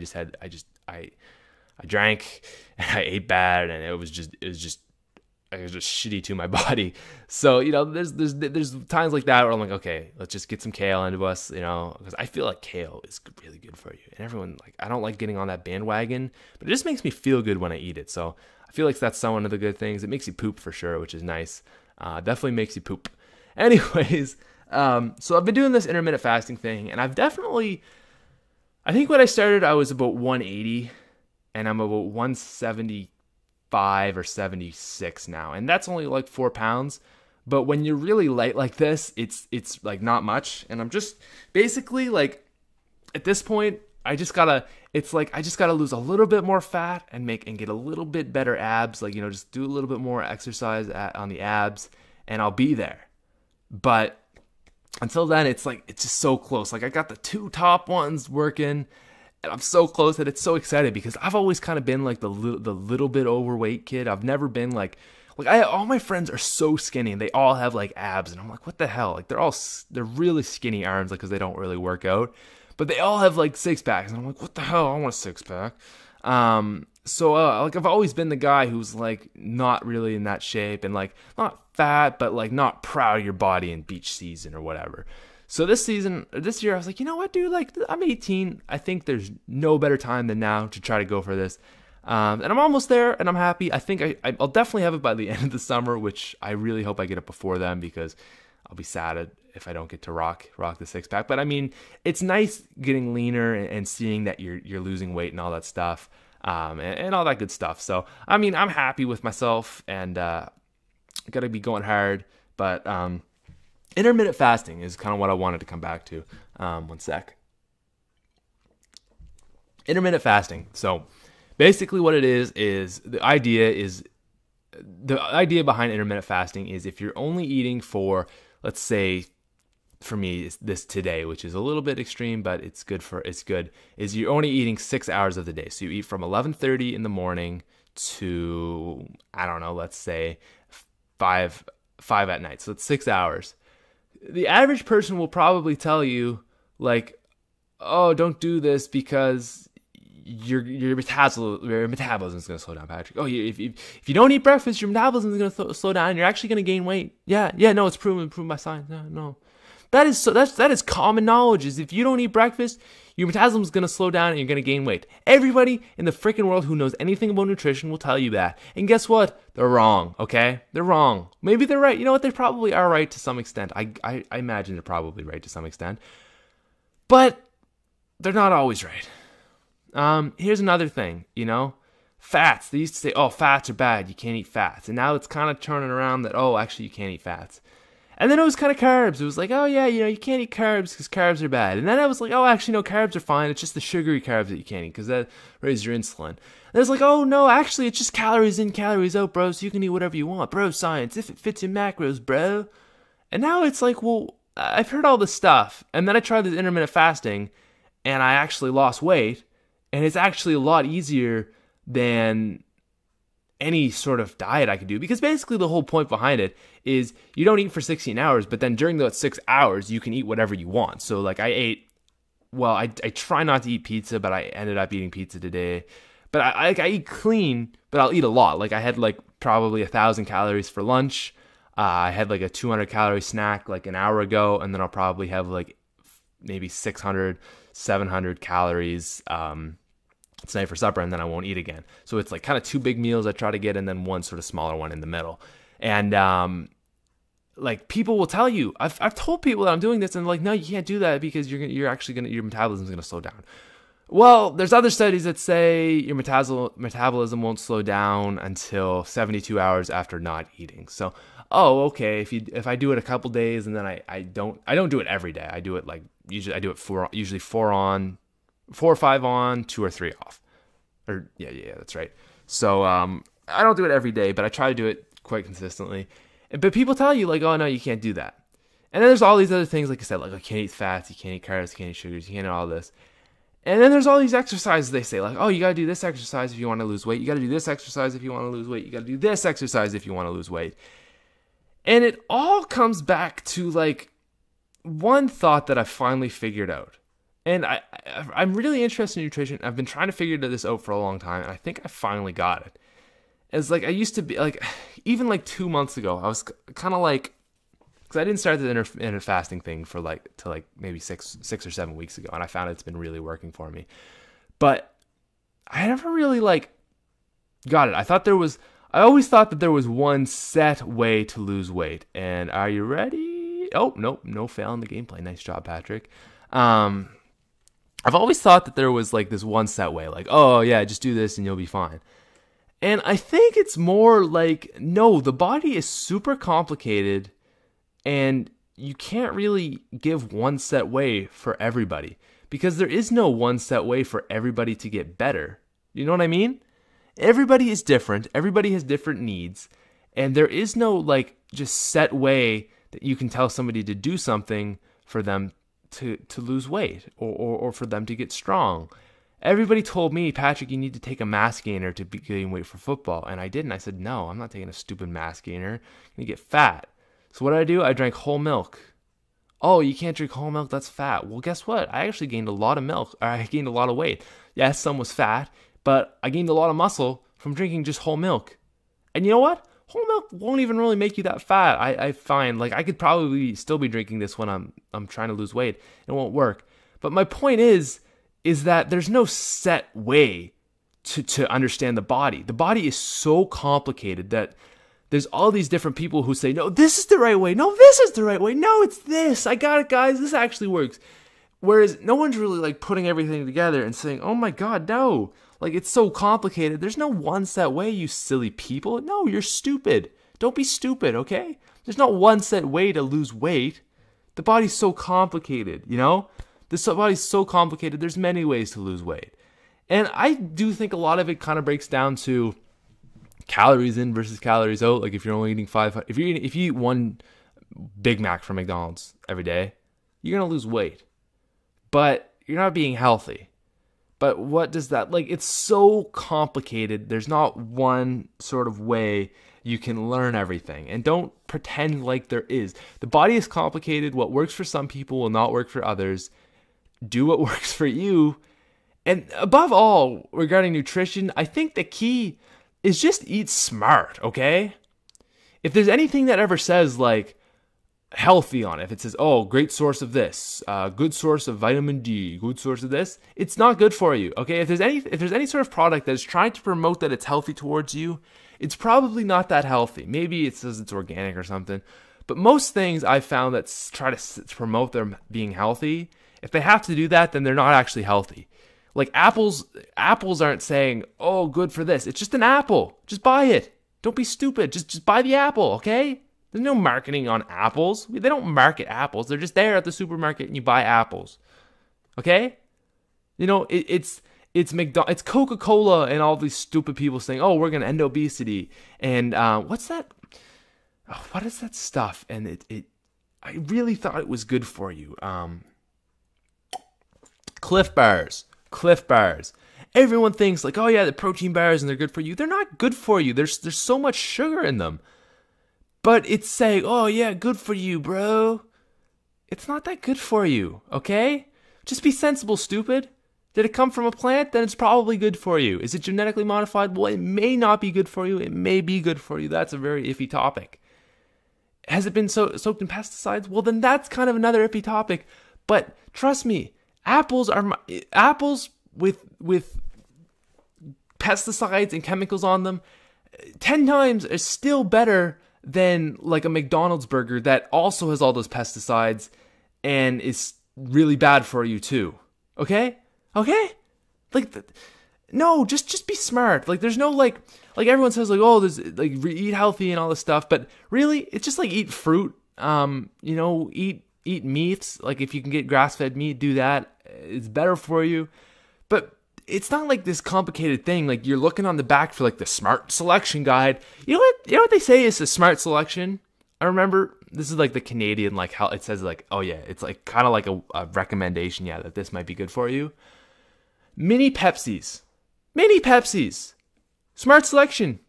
drank and I ate bad, and it was just shitty to my body. So, there's times like that where I'm like, okay, let's just get some kale into us, because I feel like kale is really good for you. And everyone, I don't like getting on that bandwagon, but it just makes me feel good when I eat it. So I feel like that's one of the good things. It makes you poop for sure, which is nice. Definitely makes you poop. Anyways, so I've been doing this intermittent fasting thing, and I think when I started, I was about 180, and I'm about 175 or 76 now, and that's only like 4 pounds. But when you're really light like this, it's like not much, and I'm just basically like at this point, I just gotta lose a little bit more fat and get a little bit better abs, just do a little bit more exercise on the abs, and I'll be there. But until then, it's just so close. I got the 2 top ones working, and I'm so close that it's so excited, because I've always kind of been like the little bit overweight kid. I've never been all my friends are so skinny, and they all have like abs, and I'm like, what the hell? They're really skinny arms, because they don't really work out, but they all have like 6-packs, and I'm like, what the hell? I want a 6-pack. So I've always been the guy who's like not really in that shape, and like not fat, but like not proud of your body in beach season or whatever. So this year, I was like, you know what, dude? I'm 18. I think there's no better time than now to try to go for this. And I'm almost there, and I'm happy. I think I'll definitely have it by the end of the summer, which I really hope I get it before then, because I'll be sad if I don't get to rock the 6-pack. But I mean, it's nice getting leaner and seeing that you're losing weight and all that stuff. And all that good stuff. So, I mean, I'm happy with myself, and gotta be going hard, but intermittent fasting is kind of what I wanted to come back to. One sec. Intermittent fasting. So basically what it is the idea behind intermittent fasting is if you're only eating for, let's say, for me, it's this today, which is a little bit extreme, but it's good, is you're only eating 6 hours of the day. So you eat from 11:30 in the morning to, I don't know, let's say 5 at night. So it's 6 hours. The average person will probably tell you, like, oh, don't do this because your metabolism is going to slow down, Patrick. Oh, if you don't eat breakfast, your metabolism is going to slow down, and you're actually going to gain weight. Yeah, no, it's proven by science. No. That is common knowledge, is if you don't eat breakfast, your metabolism is going to slow down and you're going to gain weight. Everybody in the freaking world who knows anything about nutrition will tell you that. And guess what? They're wrong, okay? They're wrong. Maybe they're right. You know what? They probably are right to some extent. I imagine they're probably right to some extent. But they're not always right. Here's another thing, Fats. They used to say, oh, fats are bad. You can't eat fats. And now it's kind of turning around that, oh, actually, you can't eat fats. And then it was kind of carbs. It was like, oh yeah, you can't eat carbs because carbs are bad. And then I was like, oh, actually, no, carbs are fine. It's just the sugary carbs that you can't eat because that raises your insulin. And it was like, oh no, actually, it's just calories in, calories out, bro. So you can eat whatever you want, bro. Science, if it fits your macros, bro. And now it's like, well, I've heard all this stuff, and then I tried this intermittent fasting, and I actually lost weight, and it's actually a lot easier than any sort of diet I could do, because basically the whole point behind it is you don't eat for 16 hours, but then during those 6 hours, you can eat whatever you want. So like I try not to eat pizza, but I ended up eating pizza today. But I eat clean, but I'll eat a lot. Like I had like probably 1,000 calories for lunch. I had like a 200 calorie snack like an hour ago, and then I'll probably have like maybe 600, 700 calories tonight for supper, and then I won't eat again. So it's like kind of 2 big meals I try to get, and then one sort of smaller one in the middle. And like people will tell you, I've told people that I'm doing this, and like, no, you can't do that because your metabolism is gonna slow down. Well, there's other studies that say your metabolism won't slow down until 72 hours after not eating. So, oh, okay, if I do it a couple days, and then I don't do it every day. I do it like usually I do it usually 4 or 5 on, 2 or 3 off. Or yeah, that's right. So I don't do it every day, but I try to do it quite consistently. But people tell you like, oh no, you can't do that. And then there's all these other things, like I said, like you can't eat fats, you can't eat carbs, you can't eat sugars, you can't eat all this. And then there's all these exercises they say, like, oh, you gotta do this exercise if you want to lose weight. You gotta do this exercise if you want to lose weight. You gotta do this exercise if you want to lose weight. And it all comes back to like one thought that I finally figured out. And I'm really interested in nutrition. I've been trying to figure this out for a long time, and I think I finally got it. It's like I used to be like, even like 2 months ago, I was kind of like, because I didn't start the intermittent fasting thing for maybe six or 7 weeks ago, and I found it's been really working for me. But I never really like got it. I always thought that there was one set way to lose weight. And are you ready? Oh, nope, no fail in the gameplay. Nice job, Patrick. I've always thought that there was like this one set way, like, oh yeah, just do this and you'll be fine. And I think it's more like, no, the body is super complicated and you can't really give one set way for everybody because there is no one set way for everybody to get better. You know what I mean? Everybody is different. Everybody has different needs. And there is no like just set way that you can tell somebody to do something for them to lose weight or for them to get strong. Everybody told me, Patrick, you need to take a mass gainer to be gaining weight for football. And I didn't. I said, no, I'm not taking a stupid mass gainer. I'm going to get fat. So what did I do? I drank whole milk. Oh, you can't drink whole milk? That's fat. Well, guess what? I actually gained a lot of milk. Or I gained a lot of weight. Yes, some was fat, but I gained a lot of muscle from drinking just whole milk. And you know what? Whole milk won't even really make you that fat. I find like I could probably still be drinking this when I'm trying to lose weight. It won't work. But my point is that there's no set way to understand the body. The body is so complicated that there's all these different people who say, no, this is the right way. No, this is the right way. No, it's this. I got it, guys. This actually works. Whereas no one's really like putting everything together and saying, oh my God, no. Like it's so complicated. There's no one set way, you silly people. No, you're stupid. Don't be stupid, okay? There's not one set way to lose weight. The body's so complicated, you know? The body's so complicated. There's many ways to lose weight. And I do think a lot of it kind of breaks down to calories in versus calories out. Like if you're only eating if you eat one Big Mac from McDonald's every day, you're gonna lose weight, but you're not being healthy. But what does that like? It's so complicated. There's not one sort of way you can learn everything, and don't pretend like there is. The body is complicated. What works for some people will not work for others. Do what works for you. And above all, regarding nutrition, I think the key is just eat smart, okay? If there's anything that ever says like healthy on it, if it says, oh, great source of this, good source of vitamin D, good source of this, it's not good for you, okay? If there's any sort of product that is trying to promote that it's healthy towards you, it's probably not that healthy. Maybe it says it's organic or something. But most things I've found that try to promote them being healthy, if they have to do that, then they're not actually healthy. Like apples aren't saying, oh, good for this. It's just an apple. Just buy it. Don't be stupid. Just buy the apple, okay? There's no marketing on apples. They don't market apples. They're just there at the supermarket and you buy apples. Okay? You know, it's Coca-Cola and all these stupid people saying, oh, we're going to end obesity. And what's that? Oh, what is that stuff? And I really thought it was good for you. Cliff Bars. Everyone thinks like, oh yeah, the protein bars and they're good for you. They're not good for you. There's so much sugar in them. But it's saying, oh yeah, good for you, bro. It's not that good for you, okay? Just be sensible, stupid. Did it come from a plant? Then it's probably good for you. Is it genetically modified? Well, it may not be good for you. It may be good for you. That's a very iffy topic. Has it been soaked in pesticides? Well, then that's kind of another iffy topic. But trust me, apples with pesticides and chemicals on them 10 times is still better than like a McDonald's burger that also has all those pesticides and is really bad for you too. Okay? Like no, just be smart. Like there's no like everyone says like, oh, there's like eat healthy and all this stuff, but really it's just like eat fruit, eat eat meats. Like if you can get grass-fed meat, do that. It's better for you. But it's not like this complicated thing. Like you're looking on the back for like the smart selection guide. You know what they say is a smart selection? I remember this is like the Canadian, like how it says like, oh yeah, it's like kind of like a recommendation. Yeah, that this might be good for you. Mini Pepsis. Smart selection.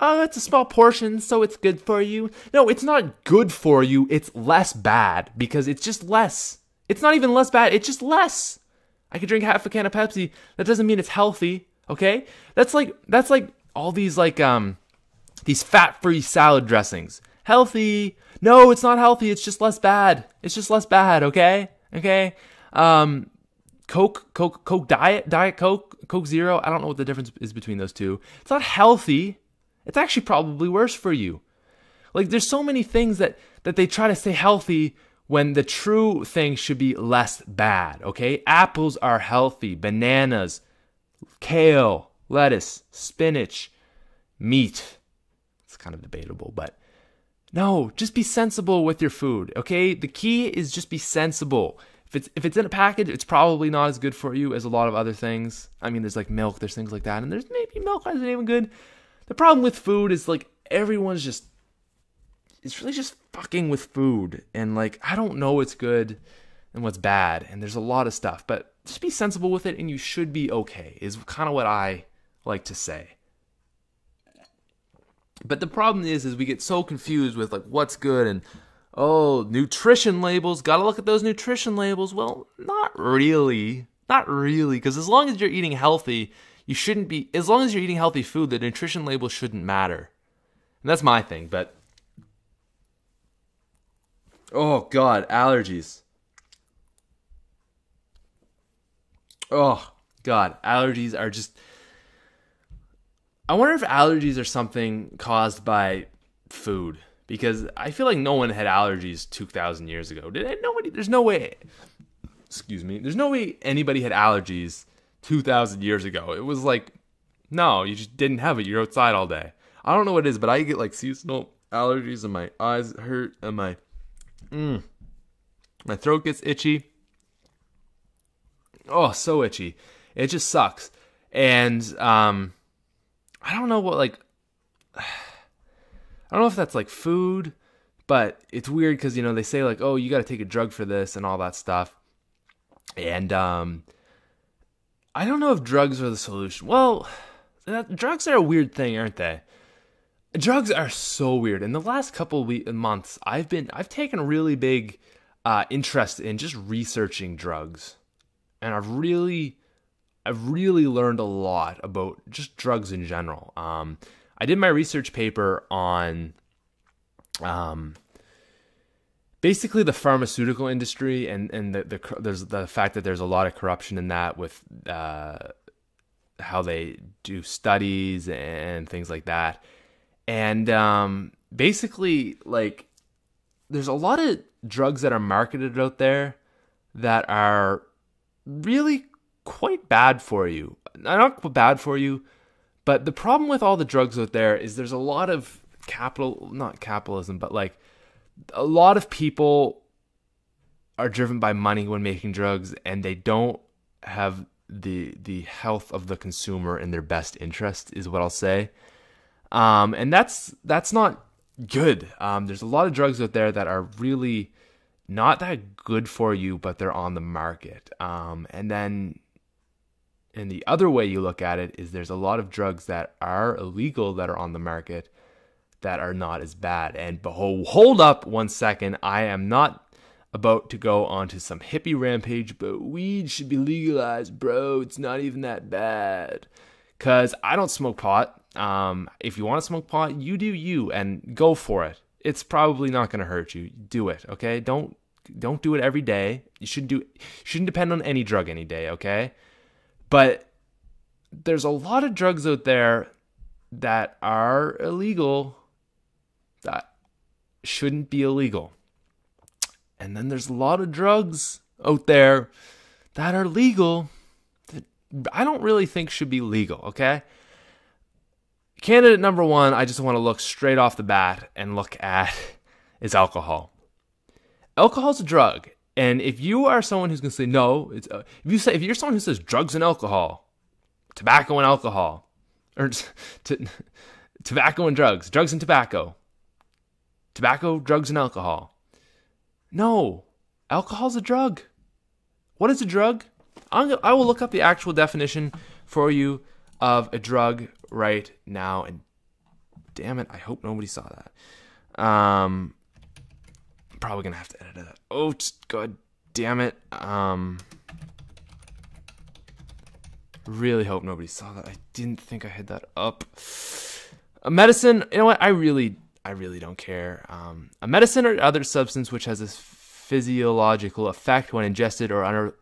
Oh, it's a small portion, so it's good for you. No, it's not good for you. It's less bad because it's just less. It's not even less bad. It's just less. I could drink half a can of Pepsi. That doesn't mean it's healthy. Okay, that's like all these these fat-free salad dressings. Healthy? No, it's not healthy. It's just less bad. Okay. Coke Diet Coke, Coke Zero. I don't know what the difference is between those two. It's not healthy. It's actually probably worse for you. Like there's so many things that they try to say healthy when the true thing should be less bad, okay? Apples are healthy, bananas, kale, lettuce, spinach, meat. It's kind of debatable, but no, just be sensible with your food, okay? The key is just be sensible. If it's in a package, it's probably not as good for you as a lot of other things. I mean, there's like milk, there's things like that, and there's maybe milk isn't even good. The problem with food is like everyone's just, it's really just fucking with food. And like, I don't know what's good and what's bad. And there's a lot of stuff, but just be sensible with it and you should be okay is kind of what I like to say. But the problem is we get so confused with like what's good and, oh, nutrition labels. Got to look at those nutrition labels. Well, not really. Because as long as you're eating healthy, you shouldn't be, as long as you're eating healthy food, the nutrition label shouldn't matter. And that's my thing, but oh God, allergies. Oh God, allergies are just, I wonder if allergies are something caused by food, because I feel like no one had allergies 2,000 years ago. There's no way anybody had allergies 2,000 years ago. It was like, no, you just didn't have it. You're outside all day. I don't know what it is, but I get like seasonal allergies and my eyes hurt and my throat gets itchy. Oh, so itchy. It just sucks. And I don't know what I don't know if that's like food, but it's weird because, you know, they say like, oh, you got to take a drug for this and all that stuff. And I don't know if drugs are the solution. Well, drugs are a weird thing, aren't they? Drugs are so weird. In the last couple of months, I've taken a really big interest in just researching drugs, and I've really learned a lot about just drugs in general. I did my research paper on basically the pharmaceutical industry and there's the fact that there's a lot of corruption in that with how they do studies and things like that. And basically, like, there's a lot of drugs that are marketed out there that are really quite bad for you. Not bad for you, but the problem with all the drugs out there is there's a lot of not capitalism, but like a lot of people are driven by money when making drugs, and they don't have the health of the consumer in their best interest, is what I'll say. And that's not good. There's a lot of drugs out there that are really not that good for you, but they're on the market. And then, and the other way you look at it is there's a lot of drugs that are illegal that are on the market that are not as bad. And hold up 1 second. I am not about to go onto some hippie rampage, but weed should be legalized, bro. It's not even that bad. Because I don't smoke pot. If you want to smoke pot, you do you, and go for it. It's probably not going to hurt you. Do it, okay? Don't do it every day. You shouldn't depend on any drug any day, okay? But there's a lot of drugs out there that are illegal that shouldn't be illegal. And then there's a lot of drugs out there that are legal that I don't really think should be legal, okay? Candidate number one, I just want to look straight off the bat and look at is alcohol. alcohol's a drug. And if you are someone who's going to say, no, if you're someone who says drugs and alcohol, tobacco and alcohol, or tobacco and drugs and tobacco, drugs and alcohol. No, alcohol's a drug. What is a drug? I will look up the actual definition for you of a drug right now. And damn it, I hope nobody saw that. Probably gonna have to edit it. Oh, god damn it. Really hope nobody saw that. I didn't think I had that up. A medicine, you know what? I really don't care. A medicine or other substance which has a physiological effect when ingested or under.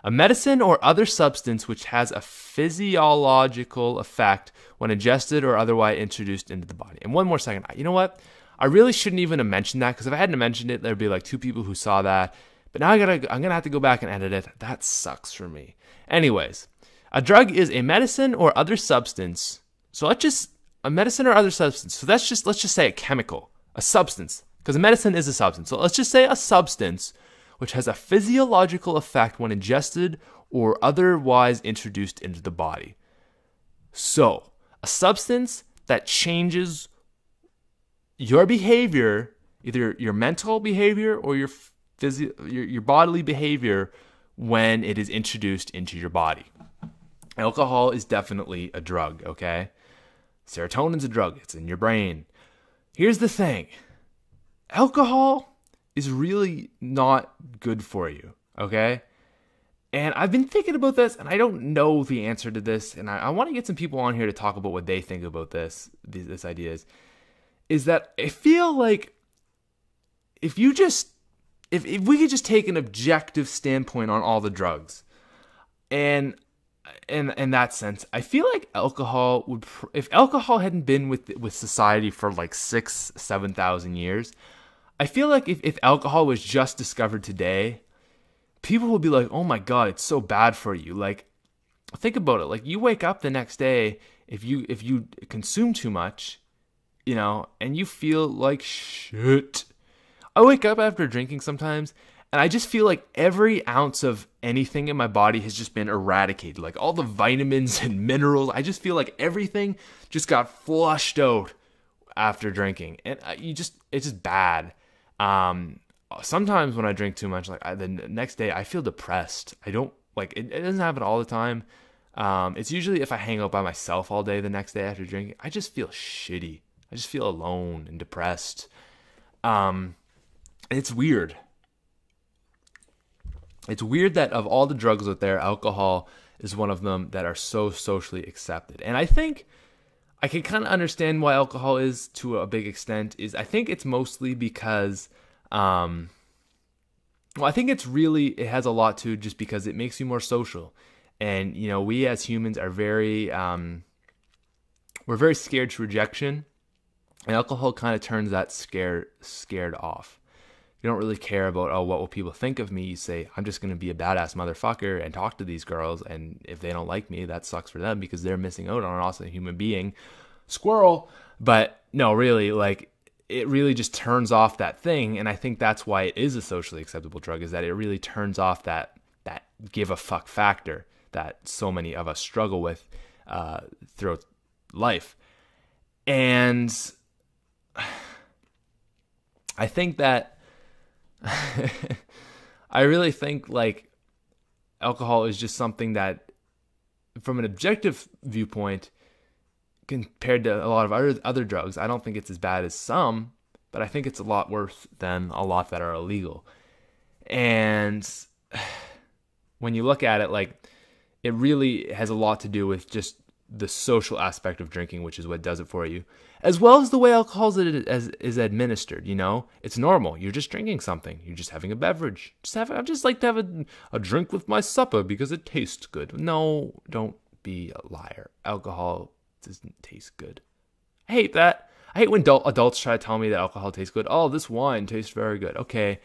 A medicine or other substance which has a physiological effect when ingested or otherwise introduced into the body. And one more second. You know what? I really shouldn't even have mentioned that, because if I hadn't mentioned it, there'd be like 2 people who saw that. But now I'm gonna have to go back and edit it. That sucks for me. Anyways, a drug is a medicine or other substance. So a medicine or other substance. So let's just say a chemical, a substance, because a medicine is a substance. So let's just say a substance which has a physiological effect when ingested or otherwise introduced into the body. So a substance that changes your behavior, either your mental behavior or your bodily behavior, when it is introduced into your body. Alcohol is definitely a drug, okay? Serotonin's a drug. It's in your brain. Here's the thing. Alcohol is really not good for you, okay? And I've been thinking about this, and I don't know the answer to this, and I want to get some people on here to talk about what they think about this idea is that I feel like if we could just take an objective standpoint on all the drugs, and in that sense, I feel like alcohol would, if alcohol hadn't been with society for like 6,000-7,000 years, I feel like if alcohol was just discovered today, people would be like, oh my god, it's so bad for you. Like, think about it. Like, you wake up the next day, if you consume too much, you know, and you feel like shit. I wake up after drinking sometimes, and I just feel like every ounce of anything in my body has just been eradicated. Like, all the vitamins and minerals, I just feel like everything just got flushed out after drinking. And it's just bad. Sometimes when I drink too much, like the next day I feel depressed. I don't, like, it doesn't happen all the time. It's usually if I hang out by myself all day the next day after drinking, I just feel shitty. I just feel alone and depressed. It's weird. It's weird that of all the drugs out there, alcohol is one of them that are so socially accepted. And I think I can kind of understand why alcohol is, to a big extent, I think it's mostly because, I think it has a lot to just because it makes you more social. And, you know, we as humans are we're very scared to rejection. And alcohol kind of turns that scared off. You don't really care about, what will people think of me? You say, I'm just going to be a badass motherfucker and talk to these girls. And if they don't like me, that sucks for them because they're missing out on an awesome human being. Squirrel. But no, really, like, it really just turns off that thing. And I think that's why it is a socially acceptable drug, is that it really turns off that give a fuck factor that so many of us struggle with throughout life. And I think that I really think, like, alcohol is just something that, from an objective viewpoint, compared to a lot of other drugs, I don't think it's as bad as some, but I think it's a lot worse than a lot that are illegal. And when you look at it, like, it really has a lot to do with just the social aspect of drinking, which is what does it for you, as well as the way alcohol is administered. You know, it's normal. You're just drinking something. You're just having a beverage. I just like to have a drink with my supper because it tastes good. No, don't be a liar. Alcohol doesn't taste good. I hate that. I hate when adults try to tell me that alcohol tastes good. Oh, this wine tastes very good. Okay,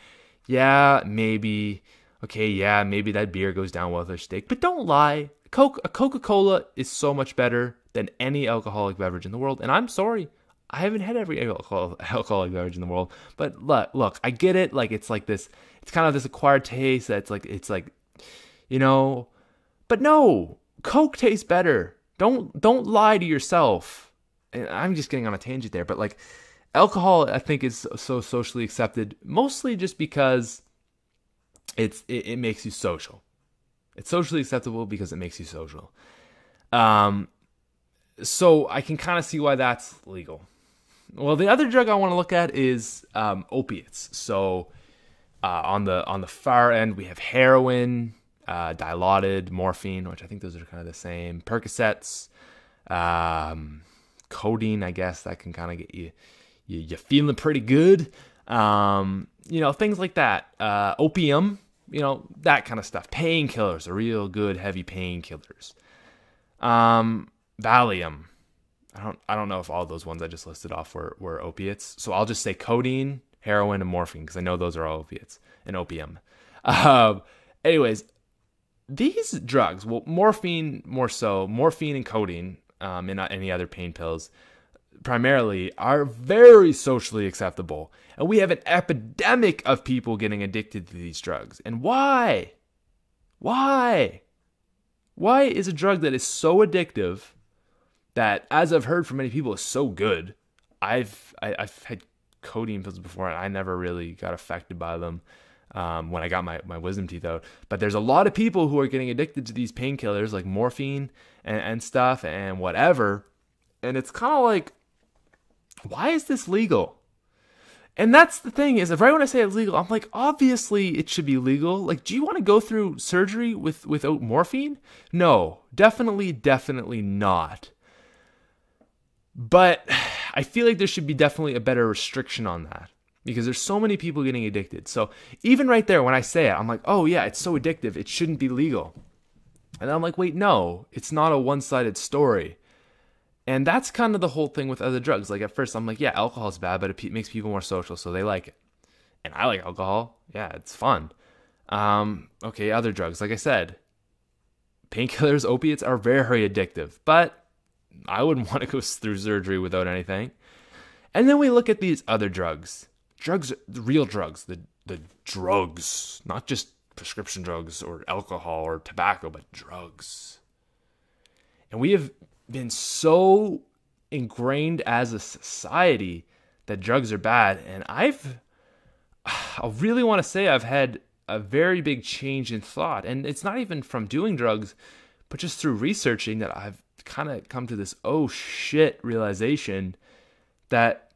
yeah, maybe. Okay, yeah, maybe that beer goes down well with our steak. But don't lie. A Coca-Cola is so much better than any alcoholic beverage in the world. And I'm sorry. I haven't had every alcoholic beverage in the world, but look, I get it. Like it's like this, it's kind of this acquired taste that's like, it's like, you know, but no, Coke tastes better. Don't lie to yourself. And I'm just getting on a tangent there, but like alcohol, I think is so socially accepted, mostly just because it makes you social. It's socially acceptable because it makes you social. So I can kind of see why that's legal. Well, the other drug I want to look at is opiates. So on the far end, we have heroin, Dilaudid, morphine, which I think those are kind of the same. Percocets, codeine, I guess that can kind of get you feeling pretty good. Things like that. Opium, that kind of stuff. Painkillers, are real good heavy painkillers. Valium. I don't know if all those ones I just listed off were opiates. So I'll just say codeine, heroin, and morphine because I know those are all opiates, and opium. Anyways, these drugs, well, morphine more so, morphine and codeine, and not any other pain pills, primarily are very socially acceptable. And we have an epidemic of people getting addicted to these drugs. And why? Why is a drug that is so addictive that, as I've heard from many people, is so good? I've had codeine pills before, and I never really got affected by them when I got my wisdom teeth out. But there's a lot of people who are getting addicted to these painkillers like morphine and stuff and whatever. And it's kind of like, why is this legal? And that's the thing is, right when I say it's legal, I'm like, obviously it should be legal. Like, do you want to go through surgery without morphine? No, definitely not. But I feel like there should be definitely a better restriction on that because there's so many people getting addicted. So even right there, when I say it, I'm like, oh yeah, it's so addictive, it shouldn't be legal. And I'm like, wait, no, it's not a one-sided story. And that's kind of the whole thing with other drugs. Like at first I'm like, yeah, alcohol is bad, but it makes people more social, so they like it. And I like alcohol. Yeah, it's fun. Okay, other drugs. Like I said, painkillers, opiates are very addictive, but I wouldn't want to go through surgery without anything. And then we look at these other drugs. Drugs, the real drugs, the drugs, not just prescription drugs or alcohol or tobacco, but drugs. And we have been so ingrained as a society that drugs are bad, and I really want to say I've had a very big change in thought, and it's not even from doing drugs, but just through researching that I've kind of come to this oh shit realization that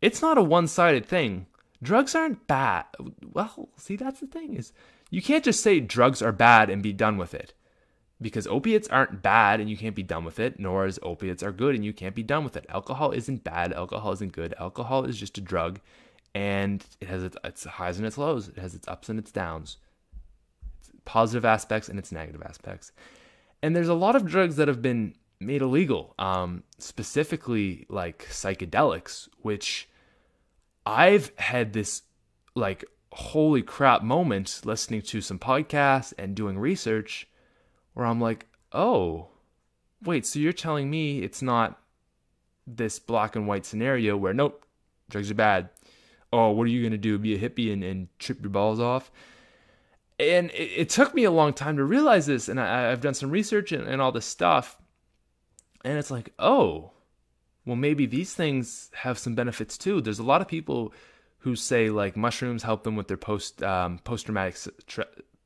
it's not a one-sided thing. Drugs aren't bad. Well, see, that's the thing is you can't just say drugs are bad and be done with it. Because opiates aren't bad and you can't be done with it, nor is opiates are good and you can't be done with it. Alcohol isn't bad. Alcohol isn't good. Alcohol is just a drug, and it has its highs and its lows. It has its ups and its downs. Its positive aspects and its negative aspects. And there's a lot of drugs that have been made illegal, specifically like psychedelics, which I've had this like holy crap moment listening to some podcasts and doing research where I'm like, oh, wait, so you're telling me it's not this black and white scenario where, nope, drugs are bad. Oh, what are you going to do, be a hippie and trip your balls off? And it took me a long time to realize this, and I've done some research and all this stuff, and it's like, oh, well, maybe these things have some benefits too. There's a lot of people who say like mushrooms help them with their post-traumatic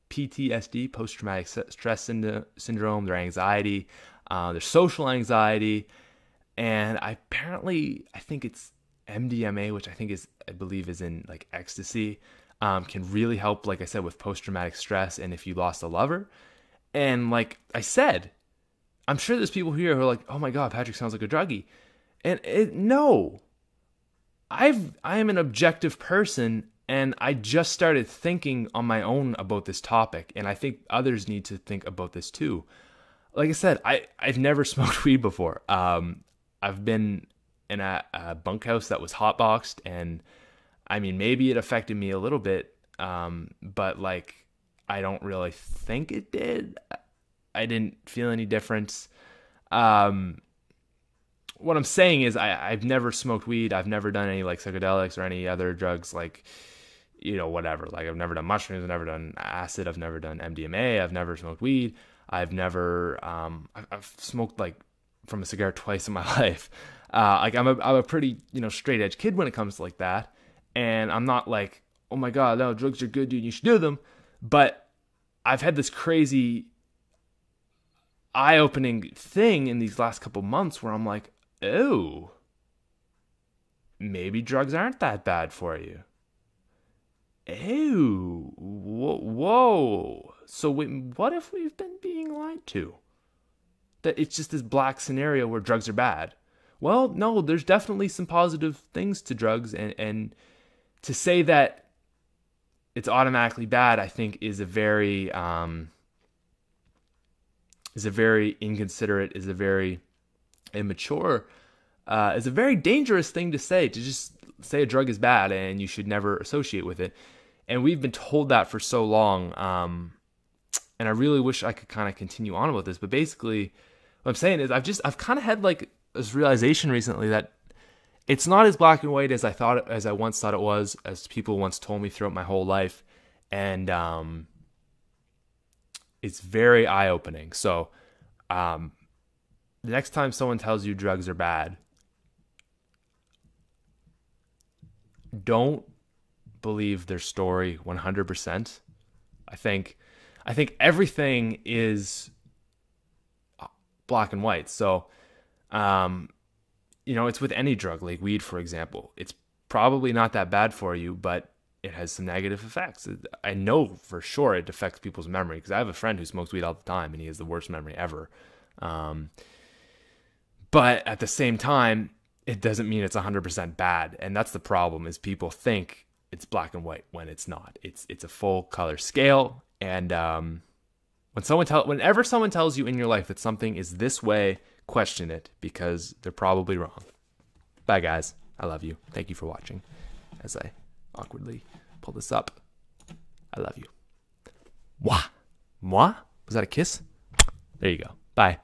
PTSD, post-traumatic stress syndrome, their anxiety, their social anxiety, and I think it's MDMA, which I believe is in like ecstasy, can really help, like I said, with post-traumatic stress and if you lost a lover. And like I said, I'm sure there's people here who are like, oh my God, Patrick sounds like a druggie. And no, I am an objective person, and I just started thinking on my own about this topic, and I think others need to think about this too. Like I said, I've never smoked weed before. I've been in a bunkhouse that was hotboxed, and I mean, maybe it affected me a little bit, but like, I don't really think it did. I didn't feel any difference. what I'm saying is I've never smoked weed. I've never done any like psychedelics or any other drugs, like, whatever. Like, I've never done mushrooms. I've never done acid. I've never done MDMA. I've never smoked weed. I've never, I've smoked like from a cigar twice in my life. Like I'm a pretty, straight edge kid when it comes to like that. And I'm not like, oh my God, no, drugs are good, dude, you should do them. But I've had this crazy eye-opening thing in these last couple months where I'm like, oh, maybe drugs aren't that bad for you. Oh, whoa. So what if we've been being lied to? That it's just this black scenario where drugs are bad. Well, no, there's definitely some positive things to drugs, and to say that it's automatically bad, I think is a very inconsiderate, is a very immature, is a very dangerous thing to say, to just say a drug is bad and you should never associate with it. And we've been told that for so long. And I really wish I could kind of continue on with this, but basically what I'm saying is I've kind of had like this realization recently that it's not as black and white as I once thought it was, as people once told me throughout my whole life. And, it's very eye-opening. So, the next time someone tells you drugs are bad, don't believe their story 100%. I think everything is black and white. So, it's with any drug, like weed, for example. It's probably not that bad for you, but it has some negative effects. I know for sure it affects people's memory, because I have a friend who smokes weed all the time and he has the worst memory ever. But at the same time, it doesn't mean it's 100% bad. And that's the problem, is people think it's black and white when it's not. It's a full color scale. And whenever someone tells you in your life that something is this way, question it, because they're probably wrong. Bye, guys. I love you. Thank you for watching. As I awkwardly pull this up, I love you. Mwah. Mwah? Was that a kiss? There you go. Bye.